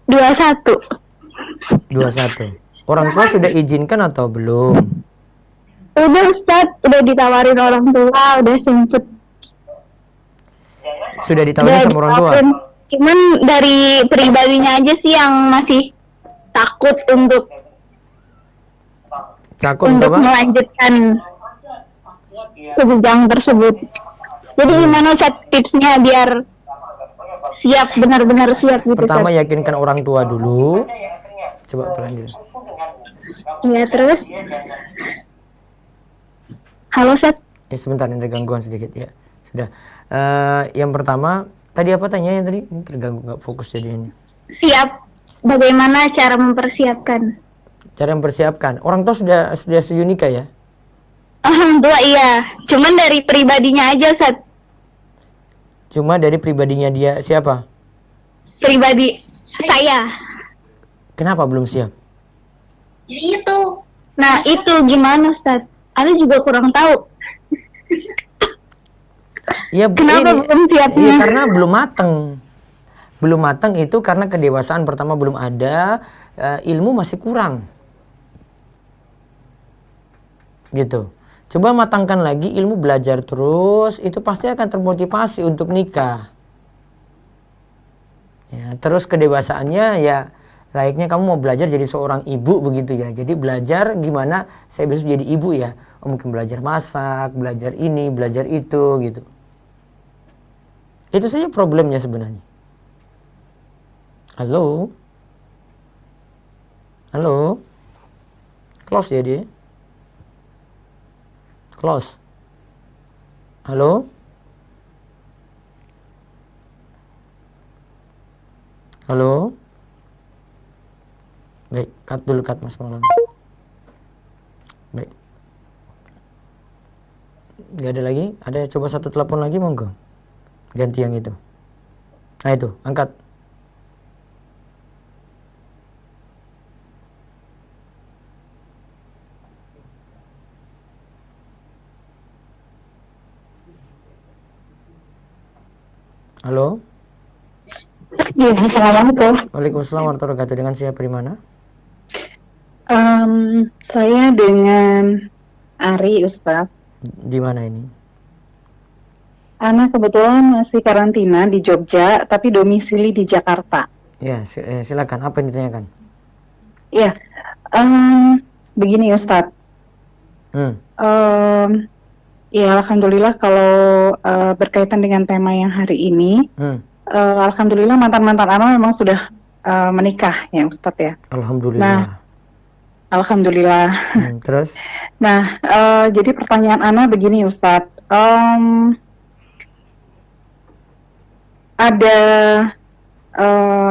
21. 21. Orang tua sudah izinkan atau belum? Udah Ustadz, udah ditawarin orang tua, udah sempet. Sudah ditawarin sama orang tua? Cuman dari pribadinya aja sih yang masih takut untuk melanjutkan ke jenjang tersebut. Jadi gimana Ustaz tipsnya biar siap, benar-benar siap gitu? Pertama yakinkan orang tua dulu. Coba pelan dulu. Iya, terus? Halo Ustaz. Ya sebentar, ada gangguan sedikit ya. Sudah. Yang pertama, tadi apa tanya tadi? Terganggu, nggak fokus jadinya. Siap. Bagaimana cara mempersiapkan? Cara mempersiapkan. Orang tua sudah setuju nikah ya? Orang tua iya. Cuman dari pribadinya aja, Ustaz. Cuma dari pribadinya dia siapa? Pribadi saya. Kenapa belum siap? Itu. Nah, itu gimana, Ustaz? Ana juga kurang tahu. Ya, kenapa belum siapnya? Ya, karena belum mateng. Belum mateng itu karena kedewasaan pertama belum ada, ilmu masih kurang. Gitu. Coba matangkan lagi, ilmu belajar terus, itu pasti akan termotivasi untuk nikah. Ya, terus kedewasaannya ya layaknya kamu mau belajar jadi seorang ibu begitu ya. Jadi belajar gimana saya bisa jadi ibu ya. Mungkin belajar masak, belajar ini, belajar itu gitu. Itu saja problemnya sebenarnya. Halo? Halo? Close ya dia? Close. Halo? Halo? Baik, cut dulu Mas Maulana. Baik. Gak ada lagi? Ada coba satu telepon lagi monggo. Ganti yang itu. Nah itu, angkat. Halo. Iya, assalamualaikum. Waalaikumsalam warahmatullahi wabarakatuh. Dengan siapa di mana? Saya dengan Ari, Ustaz. Di mana ini? Ana kebetulan masih karantina di Jogja, tapi domisili di Jakarta. Ya, silakan. Apa yang ditanyakan? Iya, begini Ustaz. Ya, alhamdulillah kalau berkaitan dengan tema yang hari ini, alhamdulillah mantan-mantan Ana memang sudah menikah ya Ustaz ya. Alhamdulillah. Nah, alhamdulillah. Terus? Nah, jadi pertanyaan Ana begini Ustaz. Ada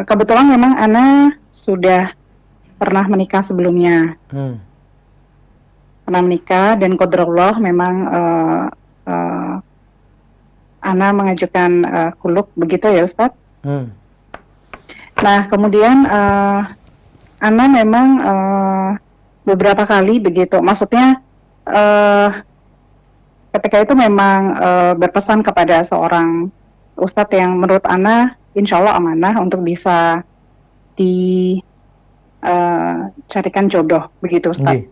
kebetulan memang Ana sudah pernah menikah sebelumnya. Pernah menikah dan qadarullah memang Ana mengajukan khuluk begitu ya Ustaz. Nah kemudian Ana memang beberapa kali begitu, maksudnya ketika itu memang berpesan kepada seorang Ustadz yang menurut Ana insya Allah amanah untuk bisa dicarikan jodoh begitu Ustadz.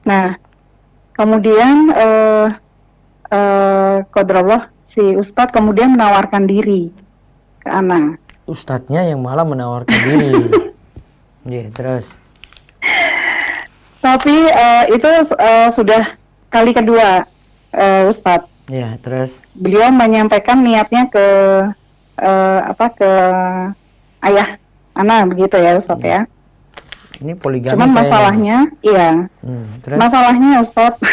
Nah, kemudian qadarullah si Ustadz kemudian menawarkan diri ke Ana. Ustadznya yang malah menawarkan diri. Iya, terus. Tapi itu sudah kali kedua Ustadz. Iya, terus. Beliau menyampaikan niatnya ke ke ayah Ana begitu ya Ustadz ya. Ini poligami. Cuman masalahnya, iya. Masalahnya Ustadz,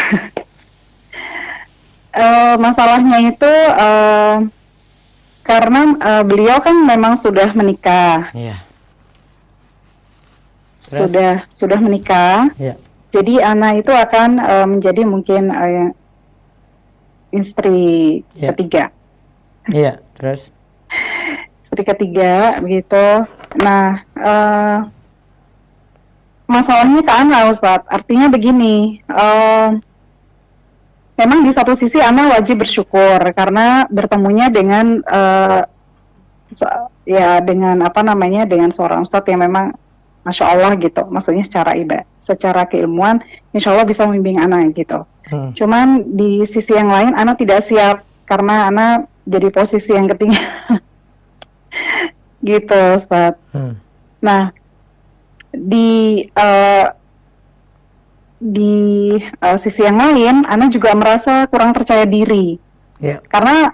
masalahnya itu karena beliau kan memang sudah menikah. Iya. Sudah menikah. Iya. Jadi Ana itu akan menjadi mungkin istri ketiga. Iya, terus. Istri ketiga begitu. Nah, masalahnya ke Ana Ustadz, artinya begini, memang di satu sisi Ana wajib bersyukur karena bertemunya dengan dengan seorang Ustadz yang memang Masya Allah gitu, maksudnya secara keilmuan Insya Allah bisa membimbing Ana gitu. Cuman di sisi yang lain Ana tidak siap karena Ana jadi posisi yang ketiga gitu Ustadz. Nah di sisi yang lain, Ana juga merasa kurang percaya diri, karena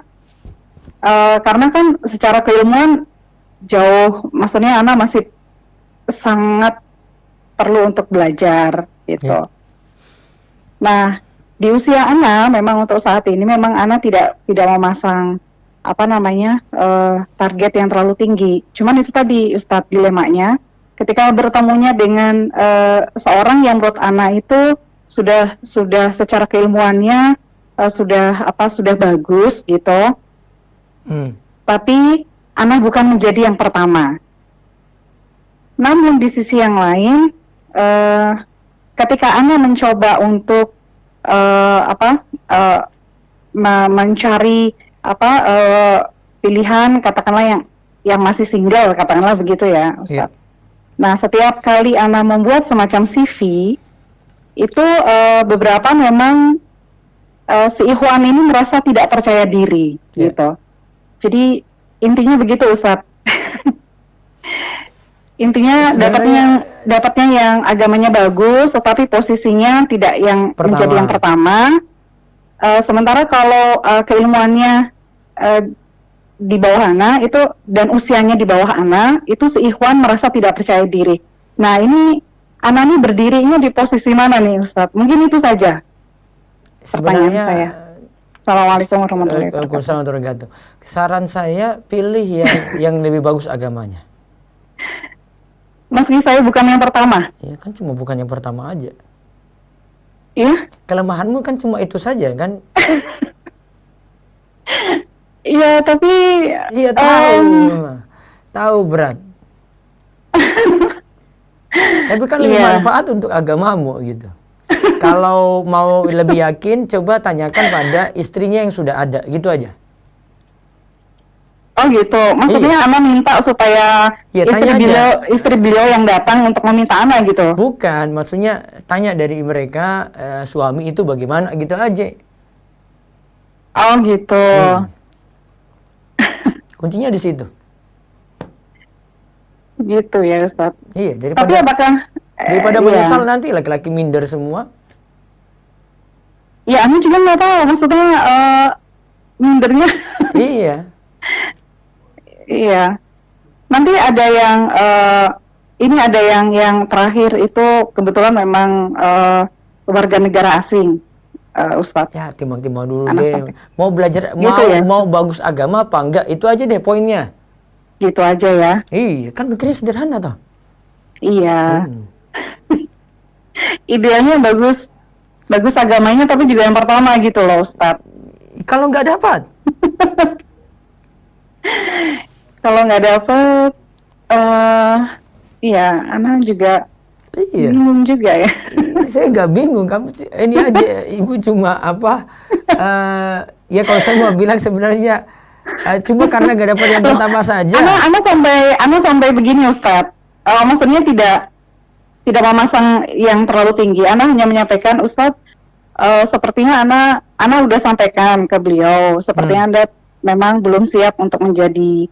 kan secara keilmuan jauh, maksudnya Ana masih sangat perlu untuk belajar gitu. Nah di usia Ana memang untuk saat ini memang Ana tidak memasang target yang terlalu tinggi. Cuman itu tadi Ustadz dilemanya. Ketika bertemunya dengan seorang yang menurut Ana itu sudah secara keilmuannya sudah bagus gitu, tapi Ana bukan menjadi yang pertama. Namun di sisi yang lain, ketika Ana mencoba untuk mencari pilihan katakanlah yang masih single katakanlah begitu ya Ustaz. Nah, setiap kali Ana membuat semacam CV, itu beberapa memang si Ikhwan ini merasa tidak percaya diri, gitu. Jadi intinya begitu, Ustadz. Intinya dapatnya yang agamanya bagus, tetapi posisinya tidak yang menjadi yang pertama. Sementara kalau keilmuannya di bawah Ana itu dan usianya di bawah Ana itu si Ikhwan merasa tidak percaya diri. Nah ini Ana ini berdirinya di posisi mana nih Ustadz? Mungkin itu saja pertanyaan saya. Assalamualaikum warahmatullahi wabarakatuh. Saran saya pilih yang lebih bagus agamanya. Meski saya bukan yang pertama. Iya kan cuma bukan yang pertama aja. Iya. Kelemahanmu kan cuma itu saja kan. Iya, tapi iya tahu berat. Tapi kan lebih manfaat untuk agamamu gitu. Kalau mau lebih yakin, coba tanyakan pada istrinya yang sudah ada, gitu aja. Oh gitu, maksudnya Ana minta supaya istri beliau yang datang untuk meminta Ana gitu? Bukan, maksudnya tanya dari mereka suami itu bagaimana gitu aja. Oh gitu. Kuncinya di situ. Gitu ya Ustadz. Iya, tapi apakah daripada menyesal nanti laki-laki minder semua? Ya, Ana juga nggak tahu maksudnya mindernya. Iya. Iya. Nanti ada yang ini ada yang terakhir itu kebetulan memang warga negara asing, Ustadz. Ya, timbang-timbang dulu deh. Mau belajar, gitu mau bagus agama apa enggak? Itu aja deh poinnya. Gitu aja ya. Iya, kan mikirnya sederhana toh. Iya. Idealnya bagus agamanya tapi juga yang pertama gitu loh, Ustadz. Kalau nggak dapat? Kalau nggak dapet, iya, Ana juga bingung juga ya. Saya nggak bingung, kamu ini aja, ibu cuma apa? Ya kalau saya mau bilang sebenarnya cuma karena nggak dapat yang pertama saja. Ana sampai begini Ustadz, maksudnya tidak memasang yang terlalu tinggi. Ana hanya menyampaikan Ustadz, sepertinya Ana udah sampaikan ke beliau, sepertinya Anda memang belum siap untuk menjadi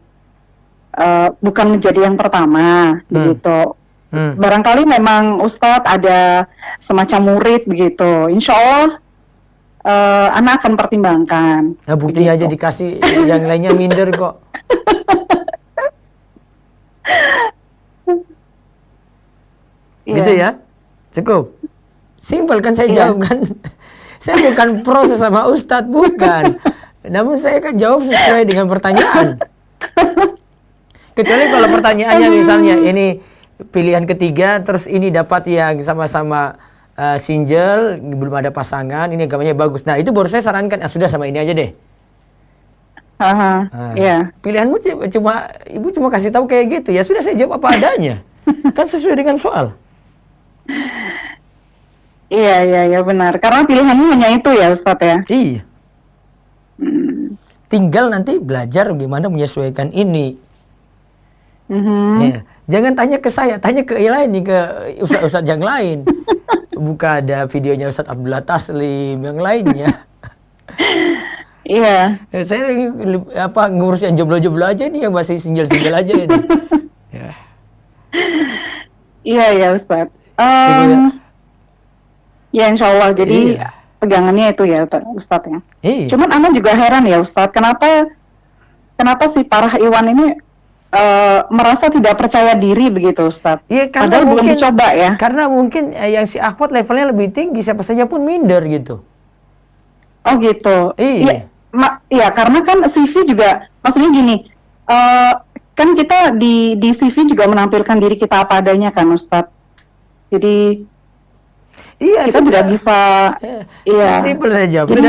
bukan menjadi yang pertama begitu. Barangkali memang Ustadz ada semacam murid begitu. Insya Allah Ana akan pertimbangkan. Nah, buktinya aja dikasih, yang lainnya minder kok. Gitu ya? Cukup. Simpel kan saya jawab kan. Saya bukan proses sama Ustadz, bukan. Namun saya kan jawab sesuai dengan pertanyaan. Kecuali kalau pertanyaannya misalnya ini pilihan ketiga, terus ini dapat yang sama-sama single, belum ada pasangan, ini agamanya bagus. Nah itu baru saya sarankan, sudah sama ini aja deh. Iya. Pilihanmu ibu cuma kasih tahu kayak gitu, ya sudah saya jawab apa adanya. Kan sesuai dengan soal. Iya benar. Karena pilihannya hanya itu ya Ustadz ya. Iya. Tinggal nanti belajar gimana menyesuaikan ini. Ya. Jangan tanya ke saya, tanya ke yang lain nih, ke ustadz yang lain. Buka ada videonya Ustadz Abdullah Taslim yang lainnya. Iya. Saya ngurus yang jomblo-jomblo aja nih, yang masih single-single aja ini. Iya Ustadz. Ya insya Allah. Jadi pegangannya itu ya Ustadz ya. Cuman Ana juga heran ya Ustadz, kenapa si Parah Iwan ini merasa tidak percaya diri begitu Ustadz? Iya, padahal belum dicoba ya. Karena mungkin yang si Akhwat levelnya lebih tinggi, siapa saja pun minder gitu. Oh gitu. Iya. Iya, karena kan CV juga, maksudnya gini, kan kita di CV juga menampilkan diri kita apa adanya kan Ustadz. Jadi kita tidak bisa. Iya. Simpel saja. Jadi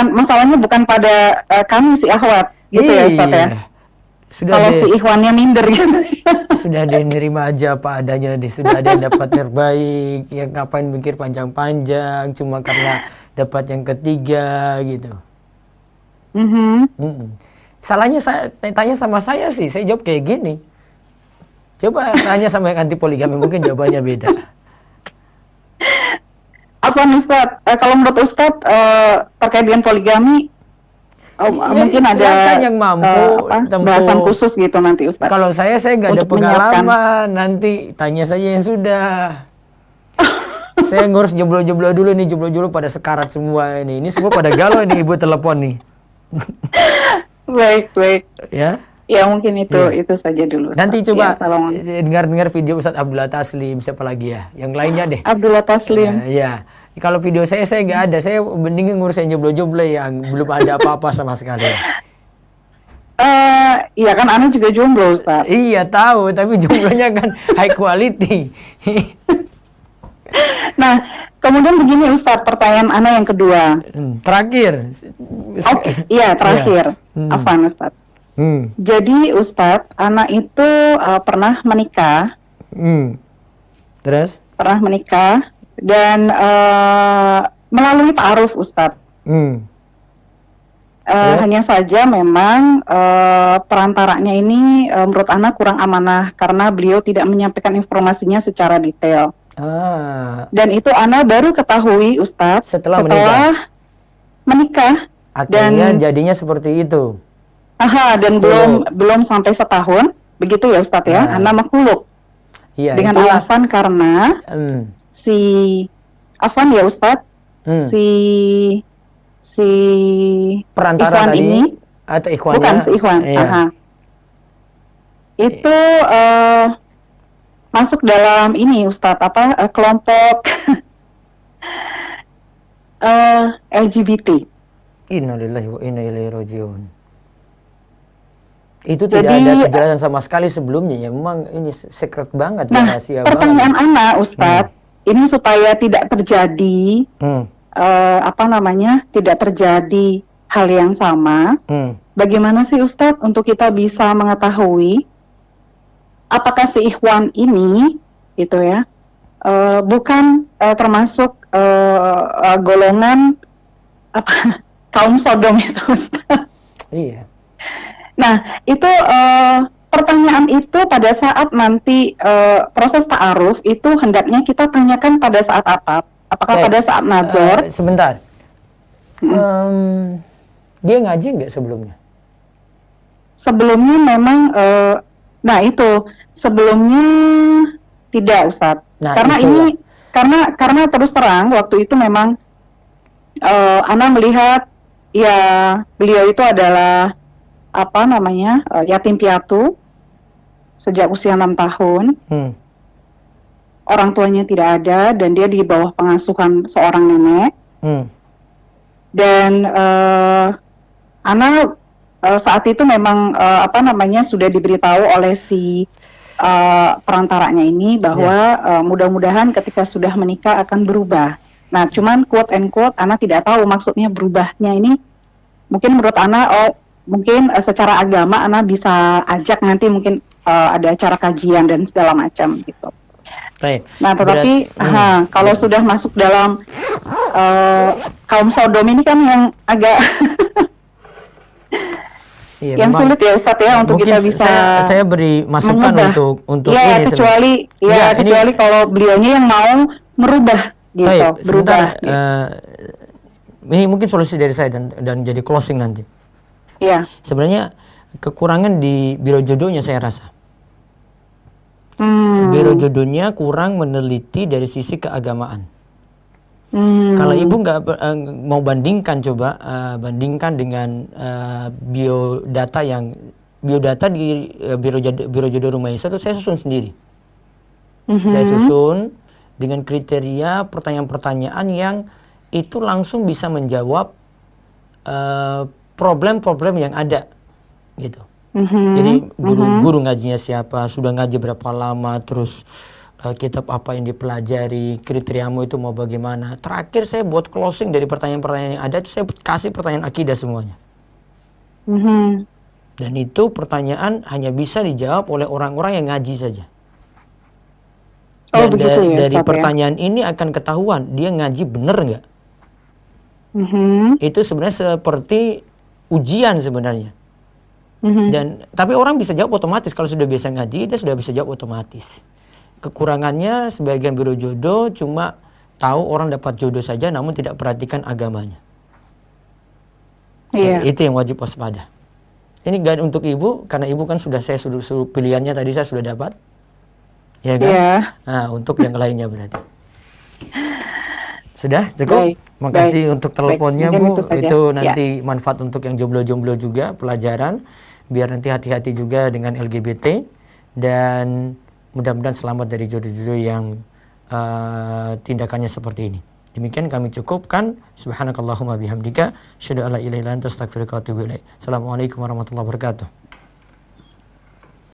masalahnya bukan pada kami si Akhwat gitu ya Ustadz ya. Kalau si Ikhwannya minder gitu. Sudah ada yang nerima aja apa adanya, sudah ada yang dapat terbaik, yang ngapain mikir panjang-panjang cuma karena dapat yang ketiga gitu. Salahnya saya tanya sama saya sih, saya jawab kayak gini. Coba tanya sama yang anti poligami, mungkin jawabannya beda. Apa Ustadz? Kalau menurut Ustadz terkait dengan poligami, mungkin ada yang mampu bahasan khusus gitu nanti Ustadz. Kalau saya nggak ada pengalaman, nanti tanya saja yang sudah. Saya ngurus jomblo-jomblo dulu nih, jomblo-jomblo pada sekarat semua ini. Ini semua pada galau nih, ibu telepon nih. Baik. Ya? Ya mungkin itu saja dulu. Nanti coba dengar video Ustadz Abdullah Taslim, siapa lagi ya? Yang lainnya deh. Abdullah Taslim. Ya. Kalau video saya nggak ada, saya mending ngurusin jomblo-jomblo yang belum ada apa-apa sama sekali. Iya kan Ana juga jomblo Ustaz. Iya tahu, tapi jomblonya kan high quality. Nah, kemudian begini Ustaz, pertanyaan Ana yang kedua. Terakhir. Oke, iya terakhir. Afwan Ustaz. Jadi Ustaz, Ana itu pernah menikah. Terus? Pernah menikah. Dan melalui ta'aruf Ustadz. Hanya saja memang perantaranya ini menurut Ana kurang amanah karena beliau tidak menyampaikan informasinya secara detail. Dan itu Ana baru ketahui Ustadz setelah menikah. Akhirnya jadinya seperti itu. Dan belum sampai setahun, begitu ya Ustadz ya. Ana makhluk. Iya, dengan alasan karena si Afwan ya Ustadz, si perantara Ikhwan tadi ini atau Ikhwannya? Bukan si Ikhwan. Itu masuk dalam ini Ustadz kelompok LGBT. Innalillahi wa inna ilaihi rajiun. Itu tidak ada kejelasan sama sekali sebelumnya ya. Memang ini secret banget, rahasia banget. Pertanyaan Ana Ustadz, ini supaya tidak terjadi tidak terjadi hal yang sama. Bagaimana sih Ustadz untuk kita bisa mengetahui apakah si Ikhwan ini gitu ya bukan termasuk golongan kaum Sodom itu Ustadz. Iya. Nah, itu pertanyaan itu pada saat nanti proses ta'aruf itu hendaknya kita tanyakan pada saat apa? Apakah pada saat nazar? Sebentar. Dia ngaji nggak sebelumnya? Sebelumnya memang, sebelumnya tidak Ustadz. Karena ini, karena terus terang waktu itu memang Ana melihat ya beliau itu adalah yatim piatu sejak usia 6 tahun. Orang tuanya tidak ada dan dia di bawah pengasuhan seorang nenek. Dan Ana saat itu memang sudah diberitahu oleh si perantaranya ini bahwa mudah-mudahan ketika sudah menikah akan berubah. Nah, cuman quote and quote Ana tidak tahu maksudnya berubahnya ini. Mungkin menurut Ana mungkin secara agama Ana bisa ajak nanti mungkin ada acara kajian dan segala macam gitu. Baik. Nah, tetapi kalau sudah masuk dalam kaum Sodom ini kan yang agak yang sulit ya Ustadz ya untuk kita bisa saya beri masukan untuk ya, ini kecuali kalau beliaunya yang mau merubah gitu. Baik, berubah. Ini mungkin solusi dari saya dan jadi closing nanti. Iya. Sebenarnya kekurangan di biro jodohnya saya rasa. Biro jodohnya kurang meneliti dari sisi keagamaan. Kalau ibu nggak mau bandingkan, coba bandingkan dengan biodata di biro jodoh Rumaisa itu saya susun sendiri. Saya susun dengan kriteria pertanyaan-pertanyaan yang itu langsung bisa menjawab problem-problem yang ada gitu. Jadi guru ngajinya siapa, sudah ngaji berapa lama, terus kitab apa yang dipelajari, kriteriamu itu mau bagaimana. Terakhir saya buat closing dari pertanyaan-pertanyaan yang ada, itu saya kasih pertanyaan akidah semuanya. Dan itu pertanyaan hanya bisa dijawab oleh orang-orang yang ngaji saja. Dan dari pertanyaan ini akan ketahuan dia ngaji bener nggak. Itu sebenarnya seperti ujian sebenarnya. Dan tapi orang bisa jawab otomatis kalau sudah biasa ngaji, dia sudah bisa jawab otomatis. Kekurangannya sebagian biro jodoh cuma tahu orang dapat jodoh saja namun tidak perhatikan agamanya. Itu yang wajib waspada. Ini guide untuk ibu karena ibu kan sudah pilihannya tadi saya sudah dapat. Ya kan? Nah, untuk yang lainnya berarti. Sudah cukup? Makasih untuk teleponnya Bu. Itu nanti manfaat untuk yang jomblo-jomblo juga, pelajaran. Biar nanti hati-hati juga dengan LGBT. Dan mudah-mudahan selamat dari jodoh-jodoh yang tindakannya seperti ini. Demikian kami cukupkan. Subhanakallahumma bihamdika asyhadu an la ilaha illa anta astaghfiruka wa atubu ilaik. Assalamualaikum warahmatullahi wabarakatuh.